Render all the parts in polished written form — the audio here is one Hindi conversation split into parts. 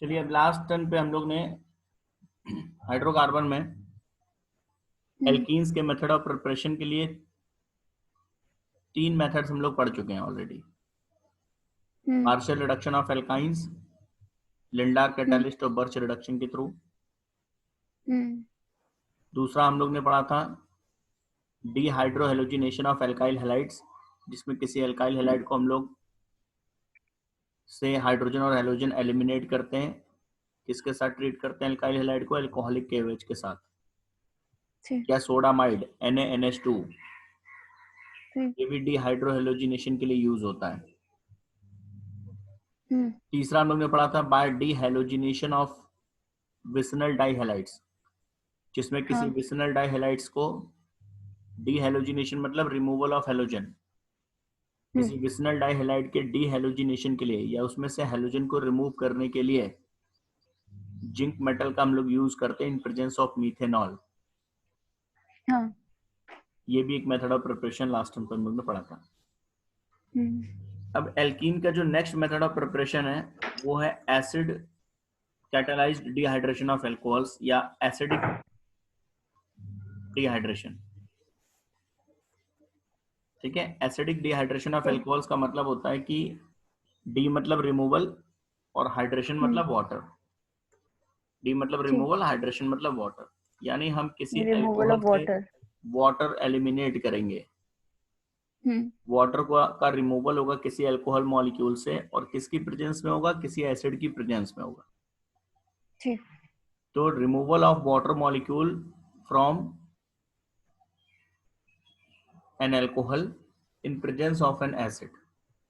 चलिए अब लास्ट टर्न पे हम लोग ने हाइड्रोकार्बन में एल्कीन्स के मेथड ऑफ प्रिपरेशन के लिए 3 मेथड्स हम लोग पढ़ चुके हैं already. Partial reduction of alkynes, Lindlar catalyst और बर्च रिडक्शन के थ्रू। दूसरा हम लोग ने पढ़ा था डीहाइड्रोहेलोजिनेशन ऑफ एल्काइल हैलाइड्स, जिसमें किसी एल्काइल हैलाइड को हम लोग से हाइड्रोजन और हैलोजन एलिमिनेट करते हैं। किसके साथ ट्रीट करते हैं एल्काइल हैलाइड को? अल्कोहलिक KOH के साथ, या सोडामाइड NaNH2, ये भी डीहाइड्रोहेलोजिनेशन के लिए यूज होता है। तीसरा हम लोग ने पढ़ा था बाय डीहेलोजिनेशन ऑफ विसिनल डाइहैलाइड्स, जिसमें किसी विसिनल डाइहैलाइड्स को डीहेलोजिनेशन मतलब रिमूवल ऑफ हैलोजन, किसी विसिनल डाइहैलाइड के डीहेलोजिनेशन के लिए या उसमें से हैलोजन को रिमूव करने के लिए जिंक मेटल का हम लोग यूज करते हैं इन प्रेजेंस ऑफ मीथेनॉल। ये भी एक method of preparation last time हम लोग ने पढ़ा था। अब एल्कीन का जो नेक्स्ट मेथड ऑफ प्रिपरेशन है वो है acid catalysed dehydration of alcohols या एसिडिक डिहाइड्रेशन। ठीक है, एसिडिक डिहाइड्रेशन ऑफ अल्कोहल्स का मतलब होता है कि डी मतलब रिमूवल और हाइड्रेशन मतलब वाटर। डी मतलब रिमूवल, हाइड्रेशन मतलब वाटर, यानी हम किसी अल्कोहल से वाटर एलिमिनेट करेंगे। वाटर का रिमूवल होगा किसी अल्कोहल मॉलिक्यूल से, और किसकी प्रेजेंस में होगा? किसी एसिड की प्रेजेंस में होगा। तो removal of water molecule from an alcohol in presence of an acid,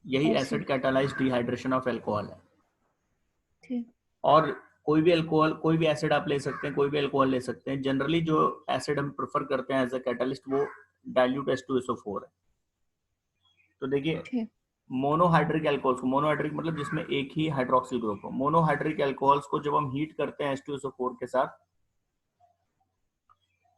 यही acid catalysed dehydration of alcohol है। और कोई भी अल्कोहल, कोई भी एसिड आप ले सकते हैं, कोई भी अल्कोहल ले सकते हैं। जनरली जो एसिड हम प्रेफर करते हैं एज अ कैटालिस्ट वो डाइल्यूट H2SO4 है। तो देखिए मोनोहाइड्रिक अल्कोहल्स को, मोनोहाइड्रिक मतलब जिसमें एक ही हाइड्रोक्सिल ग्रुप हो, मोनोहाइड्रिक अल्कोहल्स को जब हम हीट करते हैं H2SO4 के साथ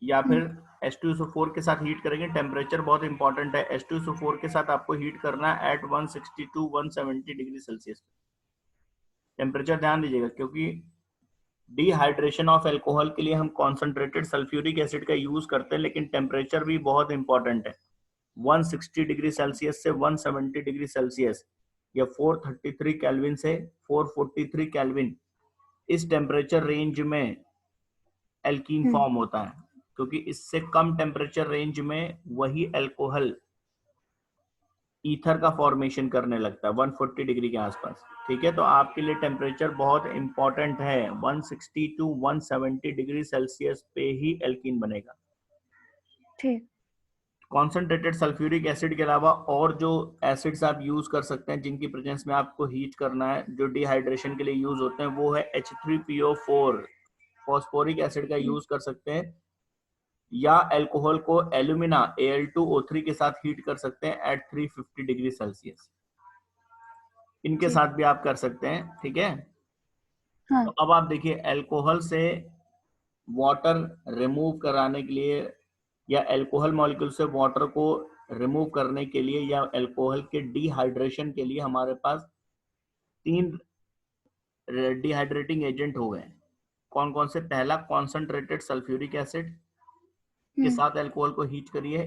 या फिर H2SO4 के साथ हीट करेंगे, टेम्परेचर बहुत इंपॉर्टेंट है। H2SO4 के साथ आपको हीट करना है at 160 to 170 degree Celsius. Temperature ध्यान दीजिएगा, क्योंकि डिहाइड्रेशन ऑफ अल्कोहल के लिए हम कॉन्सेंट्रेटेड सल्फ्यूरिक एसिड का यूज करते हैं, लेकिन टेम्परेचर भी बहुत इंपॉर्टेंट है। 160 डिग्री सेल्सियस से 170 डिग्री सेल्सियस या 433 केल्विन से 443 केल्विन, इस टेम्परेचर रेंज में एल्कीन फॉर्म होता है, क्योंकि इससे कम टेम्परेचर रेंज में वही अल्कोहल ईथर का फॉर्मेशन करने लगता है 140 डिग्री के आसपास। ठीक है, तो आपके लिए टेम्परेचर बहुत इंपॉर्टेंट है। 160 to 170 डिग्री सेल्सियस पे ही एल्कीन बनेगा। ठीक। कॉन्सेंट्रेटेड सल्फ्यूरिक एसिड के अलावा और जो एसिड्स आप यूज कर सकते हैं जिनकी प्रेजेंस में आपको हीट करना है, जो डिहाइड्रेशन के लिए यूज होते हैं, वो है H3PO4, फॉस्फोरिक एसिड का यूज कर सकते हैं, या अल्कोहल को एल्यूमिना Al2O3 के साथ हीट कर सकते हैं एट 350 डिग्री सेल्सियस। इनके साथ भी आप कर सकते हैं। ठीक है, तो अब आप देखिए अल्कोहल से वाटर रिमूव कराने के लिए या अल्कोहल मॉलिक्यूल से वाटर को रिमूव करने के लिए या अल्कोहल के डिहाइड्रेशन के लिए हमारे पास 3 डिहाइड्रेटिंग एजेंट हो गए। कौन कौन से? पहला कॉन्सेंट्रेटेड सल्फ्यूरिक एसिड के साथ अल्कोहल को हीट करिए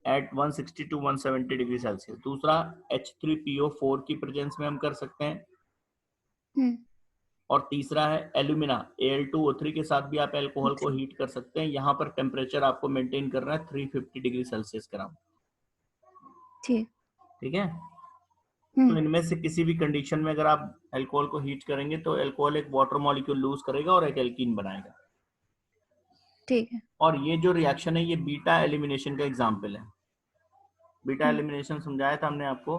एट 160 to 170 डिग्री सेल्सियस। दूसरा H3PO4 की प्रेजेंस में हम कर सकते हैं। और तीसरा है एल्यूमिना Al2O3 के साथ भी आप अल्कोहल को हीट कर सकते हैं। यहाँ पर टेम्परेचर आपको मेंटेन करना है 350 डिग्री सेल्सियस के अराउंड। ठीक है, तो इनमें से किसी भी कंडीशन में अगर आप अल्कोहल को हीट करेंगे तो अल्कोहल एक वाटर मॉलिक्यूल लूज करेगा और एक एल्कीन बनाएगा। ठीक है, और ये जो रिएक्शन है ये बीटा एलिमिनेशन का एग्जाम्पल है। बीटा एलिमिनेशन समझाया था हमने आपको,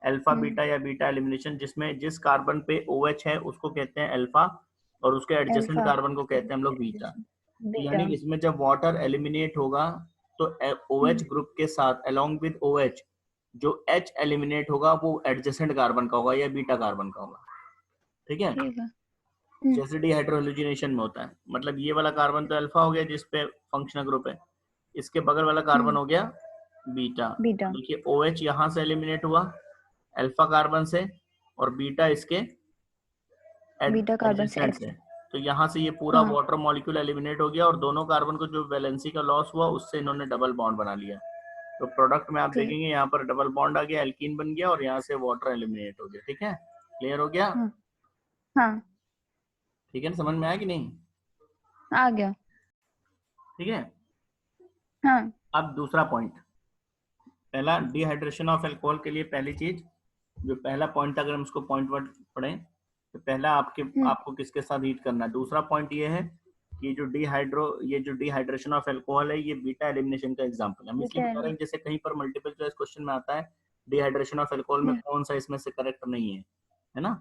अल्फा बीटा या बीटा एलिमिनेशन, जिसमें जिस कार्बन पे OH है उसको कहते हैं अल्फा और उसके एडजेसेंट कार्बन को कहते हैं हम लोग बीटा। यानी कि इसमें जब वाटर एलिमिनेट होगा तो OH ग्रुप के साथ अलोंग विद OH जो H एलिमिनेट होगा वो एडजेसेंट कार्बन का होगा या बीटा कार्बन का होगा। ठीक है, जैसे डिहाइड्रोहेलोजिनेशन में होता है, मतलब ये वाला कार्बन तो अल्फा हो गया जिस पे फंक्शनल ग्रुप है, इसके बगल वाला कार्बन हो गया बीटा। देखिए OH यहाँ से एलिमिनेट हुआ अल्फा कार्बन से और बीटा इसके बीटा कार्बन से एडजेसेंट से, तो यहाँ से ये पूरा हाँ वाटर मॉलिक्यूल एलिमिनेट हो गया और दोनों कार्बन को जो वैलेंसी का लॉस हुआ उससे इन्होंने डबल बॉन्ड बना लिया। तो प्रोडक्ट में आप ठीक है। देखेंगे यहाँ पर डबल बॉन्ड आ गया, एल्कीन बन गया और यहाँ से वाटर एलिमिनेट हो गया। ठीक है, क्लियर हो गया? हाँ हाँ ठीक है ना, समझ में आया कि नहीं? आ गया। ठीक है, हाँ अब दूसरा पॉइंट, पहला डिहाइड्रेशन ऑफ अल्कोहल के लिए पहली चीज, जो पहला पॉइंट अगर हम उसको पॉइंट वर्ड पढ़ें तो पहला आपको किसके साथ हीट करना है। दूसरा पॉइंट ये है कि जो डिहाइड्रेशन ऑफ अल्कोहल है ये बीटा एलिमिनेशन का एग्जांपल है। हम इसलिए बीटा बता रहे हैं जैसे कहीं पर मल्टीपल चॉइस क्वेश्चन में आता है डिहाइड्रेशन ऑफ अल्कोहल में कौन सा इसमें से करेक्ट नहीं है ना,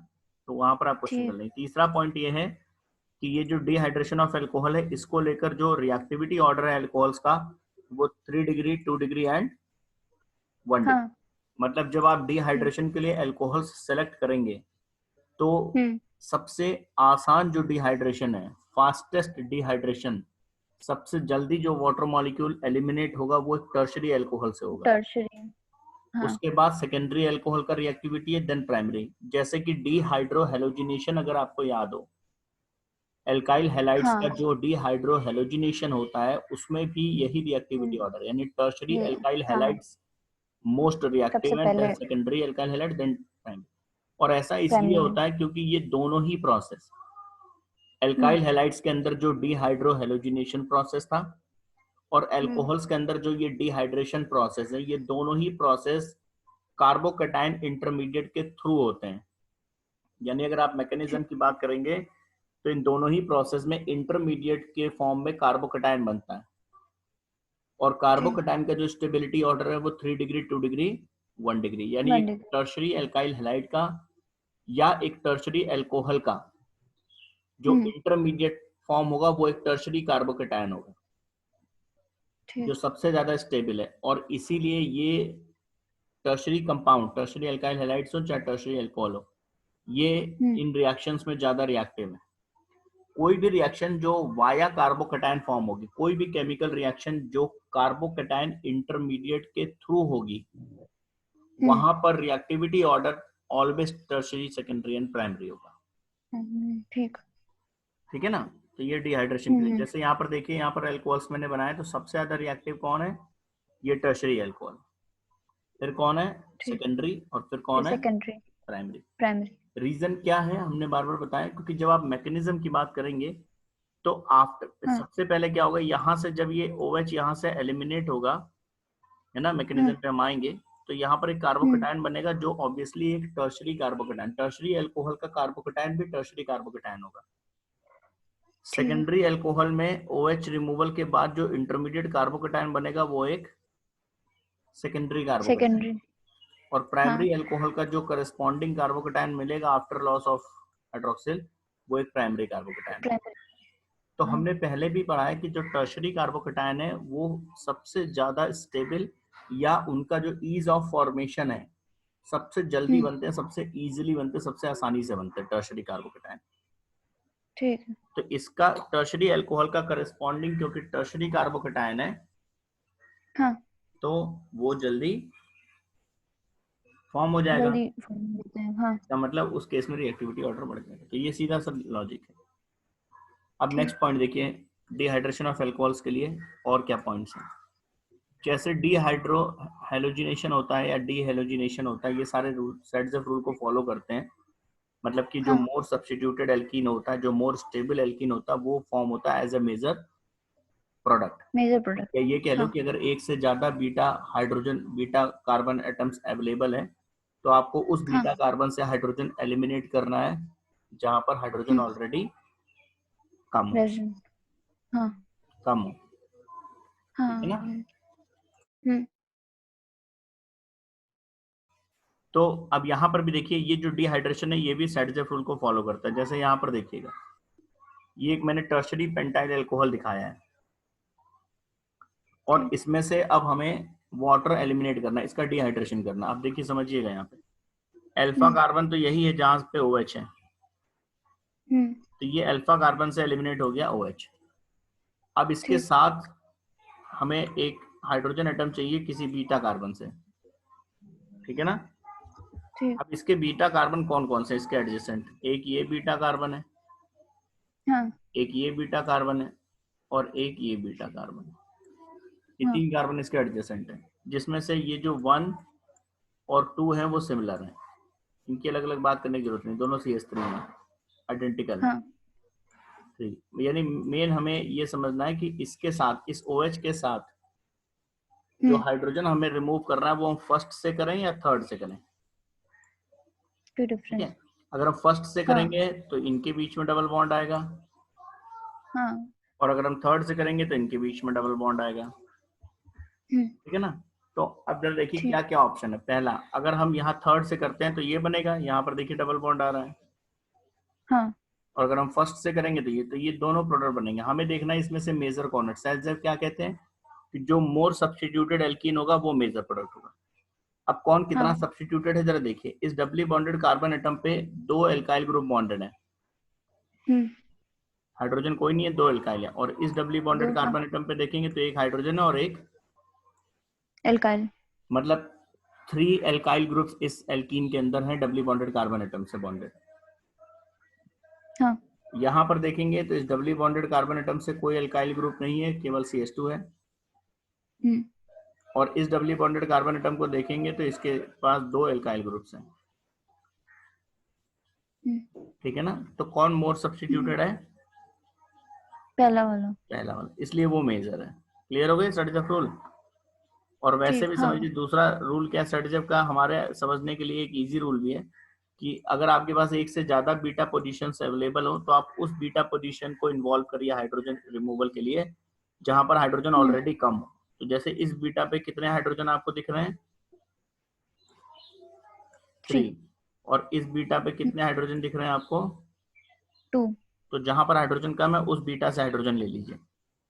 तो वहां पर आप क्वेश्चन कर ठीक। लें। तीसरा पॉइंट ये है कि ये जो डिहाइड्रेशन ऑफ अल्कोहल है इसको लेकर जो रिएक्टिविटी ऑर्डर है अल्कोहल्स का वो 3 डिग्री, 2 डिग्री एंड 1 डिग्री। हाँ मतलब जब आप डिहाइड्रेशन के लिए अल्कोहल सेलेक्ट करेंगे तो सबसे आसान जो डिहाइड्रेशन है, फास्टेस्ट डिहाइड्रेशन, सबसे जल्दी जो वाटर मॉलिक्यूल एलिमिनेट होगा वो टर्शरी अल्कोहल से होगा। टर्शरी। हाँ उसके बाद सेकेंडरी अल्कोहल का रिएक्टिविटी है, देन प्राइमरी। जैसे कि डिहाइड्रो हेलोजिनेशन अगर आपको याद हो, एल्काइल हैलाइड्स हाँ का जो डिहाइड्रो हेलोजिनेशन होता है उसमें भी यही रिएक्टिविटी ऑर्डर, यानी टर्शरी ये एल्काइल हाँ हैलाइड्स मोस्ट सबसे रिएक्टिव एंड देन पहले secondary alkyl halide then primary. और ऐसा इसलिए प्राइमरी। होता है क्योंकि ये दोनों ही प्रोसेस, एल्काइल हैलाइड्स के अंदर जो डिहाइड्रो हेलोजिनेशन प्रोसेस था और अल्कोहल्स के अंदर जो ये डिहाइड्रेशन प्रोसेस है, ये दोनों ही प्रोसेस कार्बोकैटायन इंटरमीडिएट के थ्रू होते हैं। यानी अगर आप मैकेनिज्म की बात करेंगे तो इन दोनों ही प्रोसेस में इंटरमीडिएट के फॉर्म में कार्बोकैटायन बनता है और कार्बोकैटायन का जो स्टेबिलिटी ऑर्डर है वो 3 डिग्री, 2 डिग्री, 1 डिग्री, यानी एक टर्शरी एल्काइल हैलाइड का या एक टर्शरी अल्कोहल का जो इंटरमीडिएट फॉर्म होगा वो एक टर्शरी कार्बोकैटायन होगा जो सबसे ज्यादा स्टेबल है। और इसीलिए ये tertiary compound, tertiary alkyl halides हो चाहे टर्शरी अल्कोहल हो, ये इन रिएक्शंस में ज्यादा रिएक्टिव है। कोई भी रिएक्शन जो वाया कार्बोकैटायन फॉर्म होगी, कोई भी केमिकल रिएक्शन जो कार्बोकैटायन इंटरमीडिएट के थ्रू होगी, वहां पर reactivity order always tertiary, secondary and primary होगा। ठीक है ना, तो ये डिहाइड्रेशन के लिए। जैसे यहाँ पर देखिए, यहाँ पर अल्कोहल्स मैंने बनाए तो सबसे ज्यादा रिएक्टिव कौन है, ये टर्शरी अल्कोहल, फिर कौन है सेकेंडरी, और फिर कौन है प्राइमरी। रीजन क्या है हमने बार बार बताया, क्योंकि जब आप मैकेनिज्म की बात करेंगे तो आफ्टर सबसे पहले क्या होगा, यहाँ से जब ये OH यहाँ से एलिमिनेट होगा, है ना, मैकेनिज्म पे हम आएंगे तो यहाँ पर एक कार्बोकैटायन बनेगा जो ऑब्वियसली एक टर्शरी कार्बोकैटायन, टर्शरी अल्कोहल का कार्बोकैटायन भी टर्शरी कार्बोकैटायन होगा। सेकेंडरी अल्कोहल में OH रिमूवल के बाद जो इंटरमीडिएट कार्बोकैटायन बनेगा वो एक सेकेंडरी कार्बोकैटायन, और प्राइमरी अल्कोहल का जो करस्पॉन्डिंग कार्बोकैटायन मिलेगा आफ्टर लॉस ऑफ हाइड्रोक्सिल वो एक प्राइमरी कार्बोकैटायन। तो हमने पहले भी पढ़ा है कि जो टर्शरी कार्बोकैटायन है वो सबसे ज्यादा स्टेबल या उनका जो ईज ऑफ फॉर्मेशन है सबसे जल्दी बनते हैं, सबसे इजीली बनते हैं, सबसे आसानी से बनते हैं टर्शरी कार्बोकैटायन। ठीक है। तो इसका टर्शरी अल्कोहल का करस्पॉन्डिंग क्योंकि टर्शरी कार्बोकैटायन है, हाँ, तो वो जल्दी फॉर्म हो जाएगा, हाँ, इसका मतलब उस केस में रिएक्टिविटी ऑर्डर बढ़ जाएगा। तो ये सीधा सा लॉजिक है। अब नेक्स्ट पॉइंट देखिए, डिहाइड्रेशन ऑफ अल्कोहल्स के लिए और क्या पॉइंट्स हैं। जैसे डिहाइड्रो हेलोजिनेशन होता है या डीहेलोजिनेशन होता है, ये सारे रूल, सेट्स ऑफ रूल को फॉलो करते हैं। मतलब कि जो मोर सब्स्टिट्यूटेड एल्कीन होता है, जो मोर स्टेबल एल्कीन होता है, वो फॉर्म होता है एज अ मेजर प्रोडक्ट। या ये कह लो कि अगर एक से ज्यादा बीटा कार्बन एटम्स अवेलेबल है तो आपको उस बीटा कार्बन से हाइड्रोजन एलिमिनेट करना है जहां पर हाइड्रोजन ऑलरेडी कम हो, कम हो, ठीक है ना। तो अब यहाँ पर भी देखिए, ये जो डिहाइड्रेशन है ये भी सेडजेफ रूल को फॉलो करता है। जैसे यहाँ पर देखिएगा, ये एक मैंने टर्शरी पेंटाइल अल्कोहल दिखाया है और इसमें से अब हमें वाटर एलिमिनेट करना है, इसका डिहाइड्रेशन करना। अब देखिए समझिएगा, यहाँ पे अल्फा कार्बन तो यही है जहां पे OH है, तो ये अल्फा कार्बन से एलिमिनेट हो गया OH। अब इसके साथ हमें एक हाइड्रोजन एटम चाहिए किसी बीटा कार्बन से, ठीक है ना। ठीक। अब इसके बीटा कार्बन कौन कौन से इसके एडजेसेंट, एक ये बीटा कार्बन है, हाँ एक ये बीटा कार्बन है, और एक ये बीटा कार्बन है। ये हाँ 3 कार्बन इसके एडजेसेंट है, जिसमें से ये जो 1 और 2 है वो सिमिलर है। इनकी अलग अलग बात करने की जरूरत नहीं, दोनों CH3 है, आइडेंटिकल है। हाँ। ठीक, यानी मेन हमें ये समझना है कि इसके साथ, इस OH के साथ जो हाइड्रोजन हमें रिमूव करना है वो हम फर्स्ट से करें या थर्ड से करें। कोई ठीक डिफरेंस। है, अगर हम फर्स्ट से हाँ करेंगे तो इनके बीच में डबल बॉन्ड आएगा, हाँ। और अगर हम थर्ड से करेंगे तो इनके बीच में डबल बॉन्ड आएगा। ठीक है ना। तो अब जरा देखिए ठीक। क्या क्या ऑप्शन है। पहला, अगर हम यहाँ थर्ड से करते हैं तो ये बनेगा, यहाँ पर देखिए डबल बॉन्ड आ रहा है। हाँ और अगर हम फर्स्ट से करेंगे तो ये दोनों प्रोडक्ट बनेंगे। हमें देखना है इसमें से मेजर कौन है। सेल्फ क्या कहते हैं कि जो मोर सब्स्टिट्यूटेड एल्कीन होगा वो मेजर प्रोडक्ट होगा। अब कौन कितना हाँ। सब्स्टिट्यूटेड है जरा देखिए। इस डबली बॉन्डेड कार्बन एटम पे 2 एल्काइल ग्रुप बॉन्डेड है, हाइड्रोजन कोई नहीं है, 2 एल्काइल है। और इस डबली बॉन्डेड दो। हाँ। कार्बन एटम पे देखेंगे तो एक हाइड्रोजन है और एक, एल्काइल। मतलब 3 एल्काइल ग्रुप्स इस एल्कीन के अंदर हैं, डबली बॉन्डेड कार्बन एटम से बॉन्डेड। हाँ। यहाँ पर देखेंगे तो इस डबली बॉन्डेड कार्बन एटम से कोई एल्काइल ग्रुप नहीं है, केवल CH2 है। और इस डबली बॉन्डेड कार्बन एटम को देखेंगे तो इसके पास 2 एल्काइल ग्रुप्स हैं। ठीक है ना। तो कौन मोर सब्स्टिट्यूटेड है? पहला वाला। पहला वाला, इसलिए वो मेजर है। क्लियर हो गई स्टडीज ऑफ रूल। और वैसे ठीक। भी हाँ। समझिए दूसरा रूल क्या स्टडीज ऑफ का, हमारे समझने के लिए एक इजी रूल भी है कि अगर आपके पास एक से ज्यादा बीटा पोजीशंस अवेलेबल हो तो आप उस बीटा पोजीशन को इन्वॉल्व करिए हाइड्रोजन रिमूवल के लिए जहां पर हाइड्रोजन ऑलरेडी कम हो। तो जैसे इस बीटा पे कितने हाइड्रोजन आपको दिख रहे हैं? 3। 3। और इस बीटा पे कितने हाइड्रोजन दिख रहे हैं आपको? 2। तो जहां पर हाइड्रोजन कम है उस बीटा से हाइड्रोजन ले लीजिए,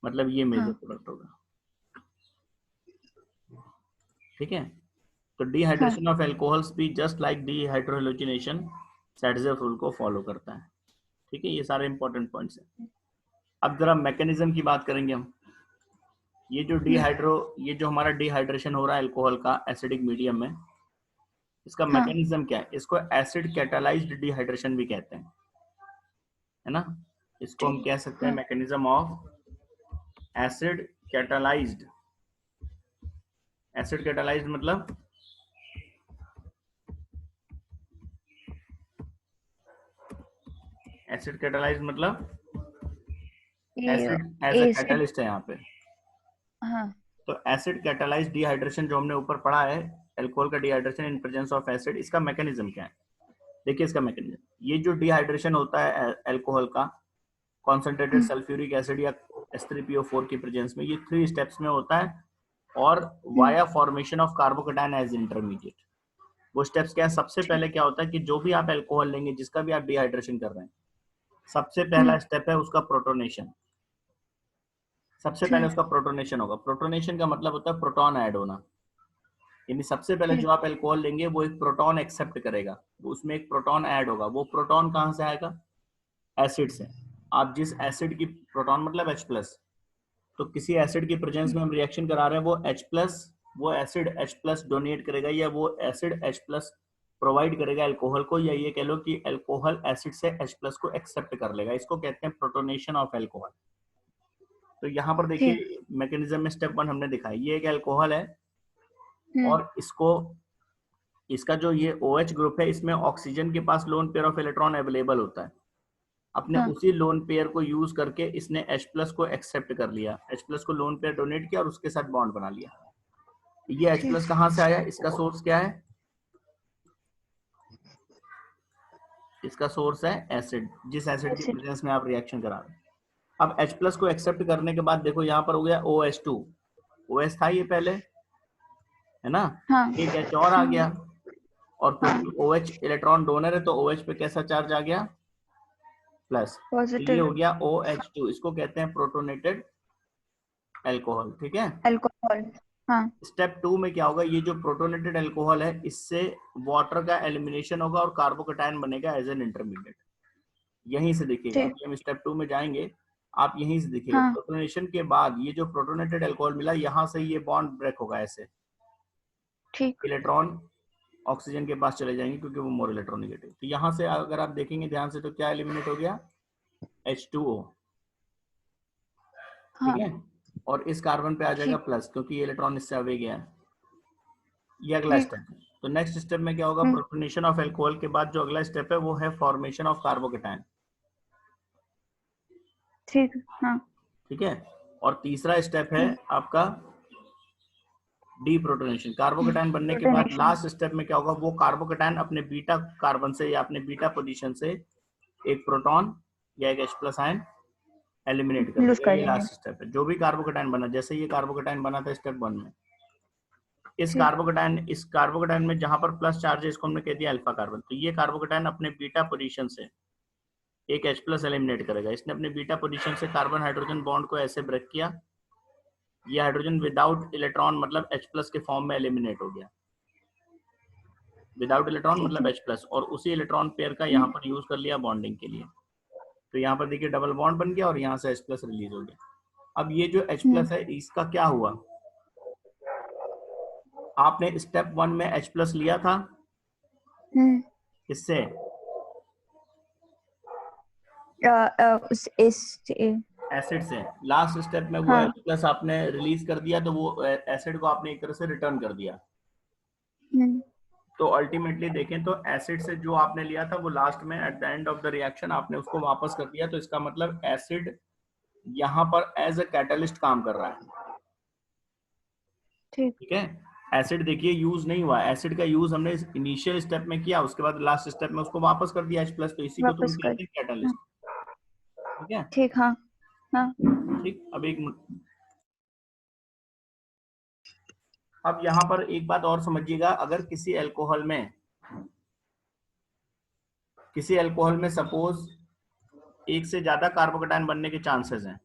मतलब ये मेजर हाँ। प्रोडक्ट होगा। ठीक है। तो हाँ। डिहाइड्रेशन ऑफ एल्कोहल्स भी जस्ट लाइक डिहाइड्रोहेलोजिनेशन सैडजेफ रूल को फॉलो करता है। ठीक है, ये सारे इंपॉर्टेंट पॉइंट्स हैं। अब जरा मैकेनिज्म की बात करेंगे हम। ये जो हमारा डिहाइड्रेशन हो रहा है अल्कोहल का एसिडिक मीडियम में, इसका हाँ। मैकेनिज्म क्या है? इसको एसिड कैटालाइज्ड डिहाइड्रेशन भी कहते हैं, है ना। इसको हम ठीक। कह सकते हैं हाँ। Mechanism of acid catalysed. Acid catalysed मतलब एसिड कैटालाइज्ड मतलब ये acid as a acid. Catalyst है यहाँ पे। हाँ। तो एसिड कैटालाइज्ड डिहाइड्रेशन जो हमने ऊपर पढ़ा है, अल्कोहल का dehydration in presence of acid, इसका मैकेनिज्म क्या है? देखिए इसका मैकेनिज्म, ये जो डिहाइड्रेशन होता है अल्कोहल का कॉन्सेंट्रेटेड सल्फ्यूरिक एसिड या H3PO4 की प्रेजेंस में, ये 3 स्टेप्स में होता है और via formation of carbocation as intermediate. वो स्टेप्स क्या है? सबसे ठीक। पहले क्या होता है कि जो भी आप अल्कोहल लेंगे, जिसका भी आप डिहाइड्रेशन कर रहे हैं, सबसे पहला स्टेप है उसका प्रोटोनेशन। सबसे पहले ठीक। उसका प्रोटोनेशन होगा। प्रोटोनेशन का मतलब होता है प्रोटॉन ऐड होना। यानी सबसे पहले जो ठीक। आप अल्कोहल लेंगे वो एक प्रोटॉन एक्सेप्ट करेगा, उसमें एक प्रोटॉन ऐड होगा। वो प्रोटॉन कहाँ से आएगा? एसिड से। आप जिस एसिड की, प्रोटॉन मतलब H+, तो किसी एसिड की प्रेजेंस में हम रिएक्शन करा रहे हैं, वो H+, वो एसिड H+ डोनेट करेगा या वो एसिड H+ प्रोवाइड करेगा अल्कोहल को, या ये कह लो कि अल्कोहल एसिड से H+ को एक्सेप्ट कर लेगा। इसको कहते हैं प्रोटोनेशन ऑफ अल्कोहल। तो यहाँ पर ठीक। देखिए मैकेनिज्म में स्टेप 1 हमने दिखाया, ये एक अल्कोहल है हम्म। और इसका जो ये OH ग्रुप है, इसमें ऑक्सीजन के पास lone pair of electron available होता है। अपने हाँ। उसी लोन पेयर को यूज करके इसने H+ को एक्सेप्ट कर लिया, H+ को लोन पेयर डोनेट किया और उसके साथ बॉन्ड बना लिया। ये H+ ठीक। कहाँ से आया? इसका सोर्स क्या है? इसका सोर्स है एसिड, जिस एसिड की एसिड। प्रेजेंस में आप रिएक्शन करा रहे हैं। अब H+ को एक्सेप्ट करने के बाद देखो यहाँ पर हो गया OH2। OH था ये पहले, है ना। हाँ। एक H और आ गया, हाँ। और हाँ। क्योंकि OH इलेक्ट्रॉन डोनर है तो OH पे कैसा चार्ज आ गया? प्लस। तो ये पॉजिटिव। हो गया OH2। इसको कहते हैं प्रोटोनेटेड अल्कोहल। ठीक है। अल्कोहल। हाँ। स्टेप 2 में क्या होगा? ये जो प्रोटोनेटेड अल्कोहल है, इससे वाटर का एलिमिनेशन होगा और कार्बोकेटायन बनेगा एज एन इंटरमीडिएट। यहीं से देखिएगा, ठीक। अभी हम स्टेप 2 में जाएंगे, आप यहीं से देखिएगा। हाँ। प्रोटोनेशन के बाद ये जो प्रोटोनेटेड अल्कोहल मिला, यहाँ से ये बॉन्ड ब्रेक होगा ऐसे। ठीक। इलेक्ट्रॉन ऑक्सीजन के पास चले जाएंगे क्योंकि वो मोर इलेक्ट्रोनेगेटिव। तो यहाँ से अगर आप देखेंगे ध्यान से तो क्या एलिमिनेट हो गया, H2O, हाँ, ठीक है। और इस कार्बन पे आ जाएगा ठीक प्लस क्योंकि ये इलेक्ट्रॉन इससे अवे गया है। ये अगला ठीक। स्टेप है। तो नेक्स्ट स्टेप में क्या होगा, हम्म, प्रोटोनेशन ऑफ एल्कोहल के बाद जो अगला स्टेप है वो है फॉर्मेशन ऑफ कार्बोकेटायन, ठीक। हाँ, ठीक है। और तीसरा स्टेप है आपका डीप्रोटोनेशन। कार्बोकेटायन बनने के बाद प्रोटोनेशन लास्ट स्टेप में क्या होगा, वो कार्बोकेटायन अपने बीटा कार्बन से या अपने बीटा पोजीशन से एक प्रोटॉन या एक H प्लस आयन एलिमिनेट कर लूज देगा। कर ये लेंगे। लास्ट स्टेप है। जो भी कार्बोकेटायन बना, जैसे ये कार्बोकेटायन बना था स्टेप 1 में, इस ठीक। कार्बोकेटायन में जहां पर प्लस चार्ज है इसको हमने कह दिया अल्फा कार्बन। तो ये कार्बोकेटायन अपने बीटा पोजीशन से एक H प्लस एलिमिनेट करेगा। इसने अपने बीटा पोजीशन से कार्बन हाइड्रोजन बॉन्ड को ऐसे ब्रेक किया, ये हाइड्रोजन विदाउट इलेक्ट्रॉन मतलब H प्लस के फॉर्म में एलिमिनेट हो गया। विदाउट इलेक्ट्रॉन ठीक मतलब है। H प्लस, और उसी इलेक्ट्रॉन पेयर का यहाँ पर यूज कर लिया बॉन्डिंग के लिए। तो यहाँ पर देखिए डबल बॉन्ड बन गया और यहाँ से H प्लस रिलीज हो गया। अब ये जो H हम्म, प्लस है इसका क्या हुआ, आपने स्टेप 1 में H प्लस लिया था हम्म। इससे उस इस एसिड से, लास्ट स्टेप में वो हाँ। H प्लस आपने रिलीज कर दिया, तो वो एसिड को आपने एक तरह से रिटर्न कर दिया। हम्म, तो अल्टीमेटली देखें तो एसिड से जो आपने लिया था वो लास्ट में at the end of the reaction आपने उसको वापस कर दिया। तो इसका मतलब एसिड यहाँ पर एज अ कैटलिस्ट काम कर रहा है, ठीक। ठीक है। एसिड देखिए यूज नहीं हुआ, एसिड का यूज हमने इनिशियल स्टेप में किया, उसके बाद लास्ट स्टेप में उसको वापस कर दिया H प्लस। तो इसी को तो हम वापस कर। कहते हैं हाँ, कैटलिस्ट, ठीक है। ठीक। हाँ, हाँ। ठीक, अब एक मिनट, अब यहाँ पर एक बात और समझिएगा, अगर किसी अल्कोहल में सपोज एक से ज्यादा कार्बोकेटायन बनने के चांसेस हैं,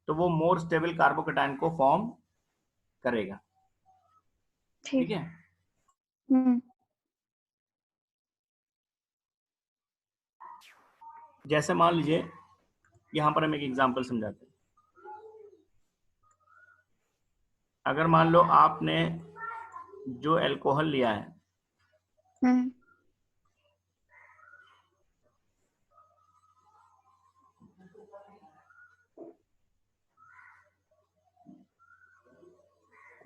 तो वो मोर स्टेबल कार्बोकेटायन को फॉर्म करेगा, ठीक ठीक। है। हम्म, जैसे मान लीजिए यहां पर हम एक एग्जांपल समझाते हैं। अगर मान लो आपने जो अल्कोहल लिया है, हम्म।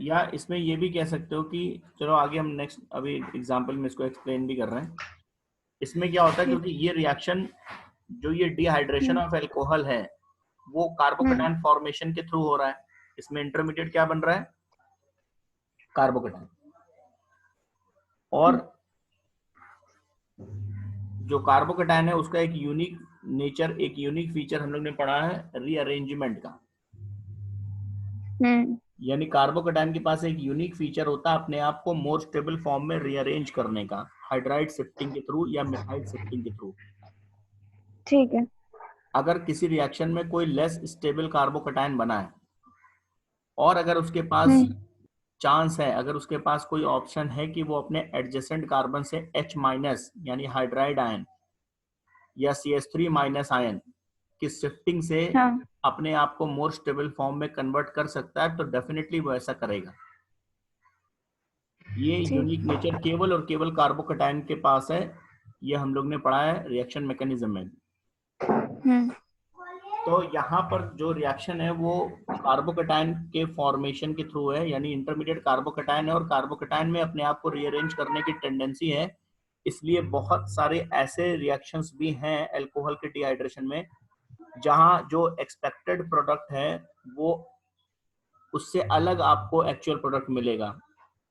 या इसमें ये भी कह सकते हो कि चलो आगे हम नेक्स्ट अभी एग्जांपल में इसको एक्सप्लेन भी कर रहे हैं। इसमें क्या होता है, ठीक। क्योंकि ये रिएक्शन जो ये डिहाइड्रेशन हम्म, ऑफ अल्कोहल है वो हम्म। कार्बोकेटायन फॉर्मेशन के थ्रू हो रहा है। इसमें इंटरमीडिएट क्या बन रहा है, कार्बोकेटायन। और जो कार्बोकेटायन है उसका एक यूनिक नेचर, एक यूनिक फीचर हम लोग ने पढ़ा है रीअरेंजमेंट का। हम्म, यानी कार्बोकेटायन के पास एक यूनिक फीचर होता है अपने आप को मोर स्टेबल फॉर्म में रीअरेंज करने का, हाइड्राइड शिफ्टिंग के थ्रू या मिथाइल शिफ्टिंग के थ्रू। ठीक है। अगर किसी रिएक्शन में कोई लेस स्टेबल कार्बोकेटायन बना है और अगर उसके पास हम्म, चांस है, अगर उसके पास कोई ऑप्शन है कि वो अपने एडजेसेंट कार्बन से H माइनस यानी हाइड्राइड आयन या CH3 माइनस आयन की शिफ्टिंग से हाँ, अपने आप को मोर स्टेबल फॉर्म में कन्वर्ट कर सकता है, तो डेफिनेटली वो ऐसा करेगा। ये ठीक। यूनिक नेचर केवल और केवल कार्बोकेटायन के पास है। ये हम लोग ने पढ़ा है रिएक्शन मैकेनिज्म में। हम्म, तो यहाँ पर जो रिएक्शन है वो कार्बोकेटायन के फॉर्मेशन के थ्रू है, यानी इंटरमीडिएट कार्बोकेटायन है और कार्बोकेटायन में अपने आप को रीअरेंज करने की टेंडेंसी है। इसलिए बहुत सारे ऐसे रिएक्शंस भी हैं अल्कोहल के डिहाइड्रेशन में जहां जो एक्सपेक्टेड प्रोडक्ट है वो उससे अलग आपको एक्चुअल प्रोडक्ट मिलेगा।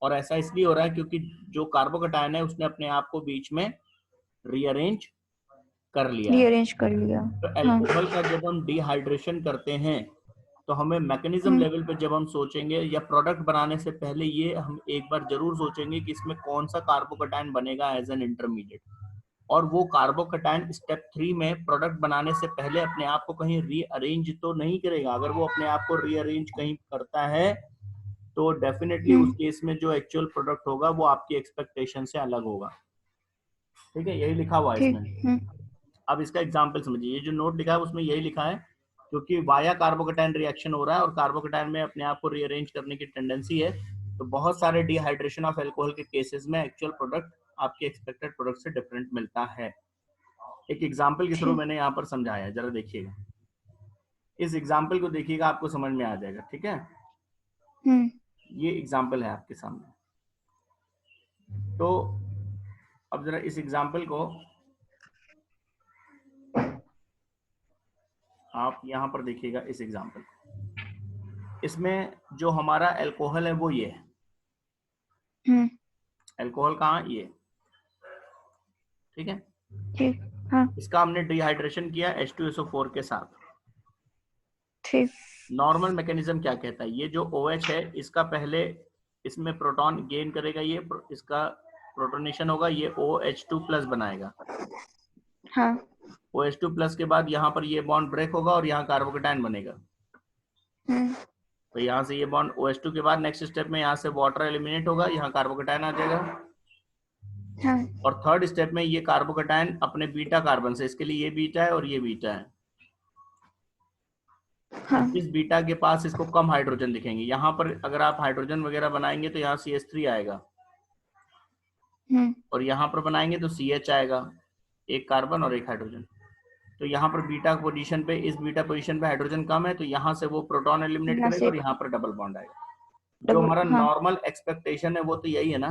और ऐसा इसलिए हो रहा है क्योंकि जो कार्बोकेटायन है उसने अपने आप को बीच में रीअरेंज कर लिया है। रीअरेंज कर लिया। तो हाँ। अल्कोहल का जब हम डिहाइड्रेशन करते हैं तो हमें मैकेनिज्म हम्म, लेवल पे जब हम सोचेंगे या प्रोडक्ट बनाने से पहले ये हम एक बार जरूर सोचेंगे कि इसमें कौन सा कार्बोकेटायन बनेगा एज एन इंटरमीडिएट। और वो कार्बोकेटायन स्टेप 3 में प्रोडक्ट बनाने से पहले अपने आप को कहीं रीअरेंज तो नहीं करेगा। अगर वो अपने आप को रीअरेंज कहीं करता है तो डेफिनेटली उस हम्म, केस में जो एक्चुअल प्रोडक्ट होगा वो आपकी एक्सपेक्टेशन से अलग होगा, ठीक है। यही लिखा हुआ है ठीक। इसमें। अब इसका एग्जांपल समझिए, ये जो नोट लिखा है उसमें यही लिखा है क्योंकि वाया कार्बोकेटायन रिएक्शन हो रहा है और कार्बोकेटायन में अपने आप को रीअरेंज करने की टेंडेंसी है। तो बहुत सारे डिहाइड्रेशन ऑफ एल्कोहल के केसेस में एक्चुअल प्रोडक्ट आपके एक्सपेक्टेड प्रोडक्ट से डिफरेंट मिलता है। एक एग्जांपल के थ्रू ठीक। मैंने यहाँ पर समझाया, जरा देखिएगा, इस एग्जांपल को देखिएगा, आपको समझ में आ जाएगा। ठीक है, ये एग्जांपल है आपके सामने। तो अब जरा इस एग्जांपल को आप यहाँ पर देखिएगा, इस एग्जांपल को, इसमें जो हमारा एल्कोहल है वो ये है। एल्कोहल कहाँ, ये। ठीक है, ठीक। हाँ। इसका हमने डिहाइड्रेशन किया H2SO4 के साथ। ठीक। नॉर्मल मैकेनिज्म क्या कहता है, ये जो OH है इसका पहले इसमें प्रोटॉन गेन करेगा, ये इसका प्रोटोनेशन होगा, ये OH2+ बनाएगा। हाँ। OH2+ के बाद यहाँ पर ये बॉन्ड ब्रेक होगा और यहाँ कार्बोकेटायन बनेगा। तो यहाँ से ये बॉन्ड OH2 के बाद नेक्स्ट स्टेप में यहाँ से वाटर एलिमिनेट होगा, यहाँ कार्बोकेटायन आ जाएगा। हाँ। और थर्ड स्टेप में ये कार्बोकेटायन अपने बीटा कार्बन से, इसके लिए ये बीटा है और ये बीटा है, हाँ। इस बीटा के पास इसको कम हाइड्रोजन दिखेंगे। यहाँ पर अगर आप हाइड्रोजन वगैरह बनाएंगे तो यहाँ CH3 आएगा, और यहाँ पर बनाएंगे तो CH आएगा, एक कार्बन और एक हाइड्रोजन। तो यहाँ पर बीटा पोजीशन पे, इस बीटा पोजीशन पे हाइड्रोजन कम है, तो यहाँ से वो प्रोटॉन एलिमिनेट यहाँ करेगा से और यहाँ पर डबल बॉन्ड आएगा। जो हमारा हाँ। नॉर्मल एक्सपेक्टेशन है वो तो यही है ना,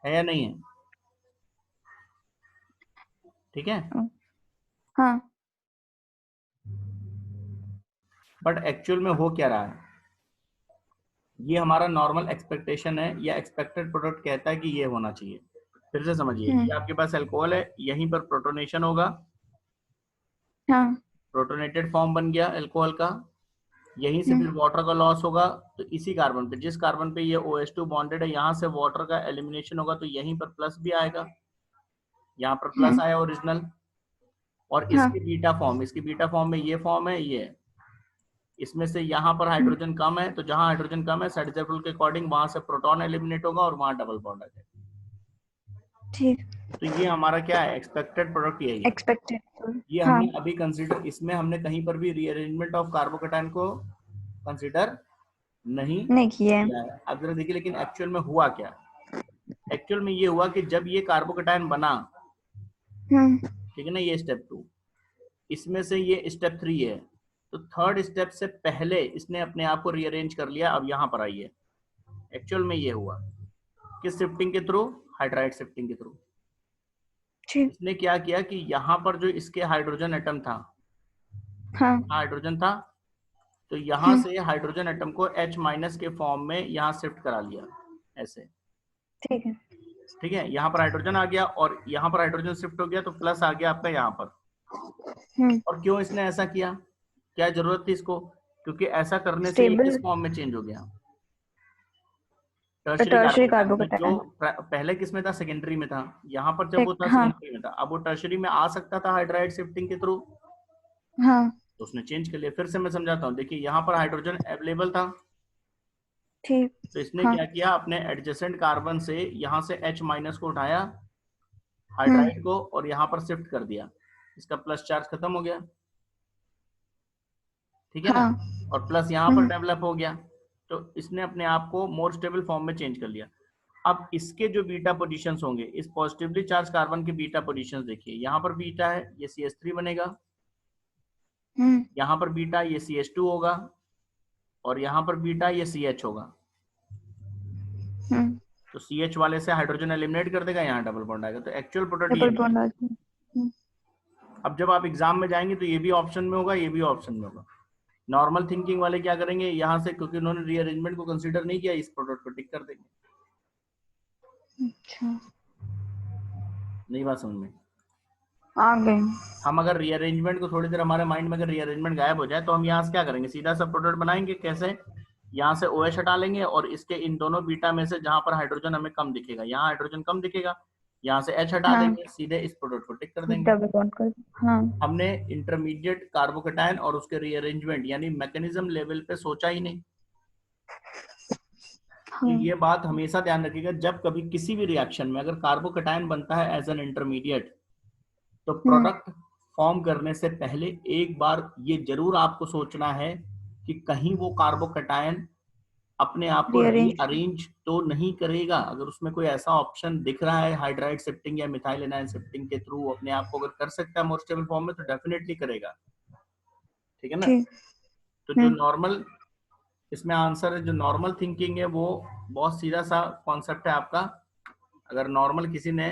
है या नहीं है? ठीक है, हाँ। बट एक्चुअल में हो क्या रहा है, ये हमारा नॉर्मल एक्सपेक्टेशन है या एक्सपेक्टेड प्रोडक्ट कहता है कि ये होना चाहिए। फिर से समझिए, ये आपके पास अल्कोहल है, यहीं पर प्रोटोनेशन होगा, हाँ। प्रोटोनेटेड फॉर्म बन गया अल्कोहल का, यहीं से फिर वाटर का लॉस होगा, तो इसी कार्बन पे, जिस कार्बन पे ये OH2 बॉन्डेड है, यहाँ से वाटर का एलिमिनेशन होगा, तो यहीं पर प्लस भी आएगा, यहाँ पर प्लस आया ओरिजिनल, और हाँ। इसकी बीटा फॉर्म, इसकी बीटा फॉर्म में ये फॉर्म है, ये, इसमें से यहाँ पर हाइड्रोजन कम है, तो जहां हाइड्रोजन कम है साइड रूल के अकॉर्डिंग वहां से प्रोटॉन एलिमिनेट होगा और वहां डबल बॉन्ड आ जाएगा। ठीक। तो ये हमारा क्या है, एक्सपेक्टेड प्रोडक्ट यही है। एक्सपेक्टेड। ये हाँ। हमने अभी कंसीडर, इसमें हमने कहीं पर भी रीअरेंजमेंट ऑफ कार्बोकेटायन को कंसीडर नहीं किया है। किया है। अब जरा देखिए, लेकिन एक्चुअल में हुआ क्या, एक्चुअल में ये हुआ कि जब ये कार्बोकेटायन बना, ठीक है ना, ये स्टेप 2, इसमें से ये स्टेप 3 है, तो थर्ड स्टेप से पहले इसने अपने आप को रीअरेंज कर लिया। अब यहाँ पर आइए, एक्चुअल में ये हुआ किस शिफ्टिंग के थ्रू, हाइड्राइड शिफ्टिंग के थ्रू। इसने क्या किया कि यहाँ पर जो इसके हाइड्रोजन एटम था, हाँ। हाइड्रोजन था, तो यहाँ से हाइड्रोजन एटम को H- के फॉर्म में यहाँ शिफ्ट करा लिया, ऐसे। ठीक है। ठीक है, यहाँ पर हाइड्रोजन आ गया और यहाँ पर हाइड्रोजन शिफ्ट हो गया, तो प्लस आ गया आपका यहाँ पर। और क्यों इसने ऐसा किया, क्या जरूरत थी इसको, क्योंकि ऐसा करने से ये किस फॉर्म में चेंज हो गया, टर्शरी कार्बोकेटायन, जो पहले किस में था, सेकेंडरी में था। यहाँ पर जब वो था सेकेंडरी में था, अब वो टर्शरी में आ सकता था हाइड्राइड शिफ्टिंग के थ्रू, तो उसने चेंज कर लिया। फिर से मैं समझाता हूँ, देखिए यहाँ पर हाइड्रोजन अवेलेबल था, ठीक, तो इसने क्या किया, अपने एडजेसेंट कार्बन से यहाँ से H- को उठाया, हाइड्राइड को, और यहाँ पर शिफ्ट कर दिया, इसका प्लस चार्ज खत्म हो गया, ठीक है ना, और प्लस यहाँ पर डेवलप हो गया, तो इसने अपने आप को मोर स्टेबल फॉर्म में चेंज कर लिया। अब इसके जो बीटा पोजीशंस होंगे, इस पॉजिटिवली चार्ज कार्बन के बीटा पोजीशंस देखिए, यहाँ पर बीटा है, ये CH3 बनेगा, यहाँ पर बीटा ये CH2 होगा, और यहाँ पर बीटा ये CH होगा, तो CH वाले से हाइड्रोजन एलिमिनेट कर देगा, यहाँ डबल बॉन्ड आएगा, तो एक्चुअल प्रोडक्ट ये है। अब जब आप एग्जाम में जाएंगे तो ये भी ऑप्शन में होगा, ये भी ऑप्शन में होगा। नॉर्मल थिंकिंग वाले क्या करेंगे, यहाँ से, क्योंकि उन्होंने रीअरेंजमेंट को कंसीडर नहीं किया, इस प्रोडक्ट को टिक कर देंगे। अच्छा, नहीं बात समझ में आ गए। हम अगर रीअरेंजमेंट को थोड़ी देर हमारे माइंड में अगर रीअरेंजमेंट गायब हो जाए, तो हम यहाँ से क्या करेंगे, सीधा सा प्रोडक्ट बनाएंगे। कैसे, यहाँ से OH हटा लेंगे और इसके इन दोनों बीटा में से जहां पर हाइड्रोजन हमें कम दिखेगा, यहाँ हाइड्रोजन कम दिखेगा, यहाँ से H हटा देंगे, सीधे इस प्रोडक्ट को टिक कर देंगे। हमने इंटरमीडिएट कार्बोकेटायन और उसके रीअरेंजमेंट यानी मैकेनिज्म लेवल पे सोचा ही नहीं। तो ये बात हमेशा ध्यान रखिएगा, जब कभी किसी भी रिएक्शन में अगर कार्बोकेटायन बनता है एज एन इंटरमीडिएट, तो प्रोडक्ट फॉर्म करने से पहले एक बार ये जरूर आपको सोचना है कि कहीं वो कार्बोकेटायन अपने आप को रीअरेंज तो नहीं करेगा। अगर उसमें कोई ऐसा ऑप्शन दिख रहा है हाइड्राइड शिफ्टिंग या मिथाइल एनायन शिफ्टिंग के थ्रू अपने आप को अगर कर सकता है मोर स्टेबल फॉर्म में, तो डेफिनेटली करेगा। ठीक है ना? तो जो नॉर्मल इसमें आंसर है, जो नॉर्मल थिंकिंग है वो बहुत सीधा सा कॉन्सेप्ट है आपका। अगर नॉर्मल किसी ने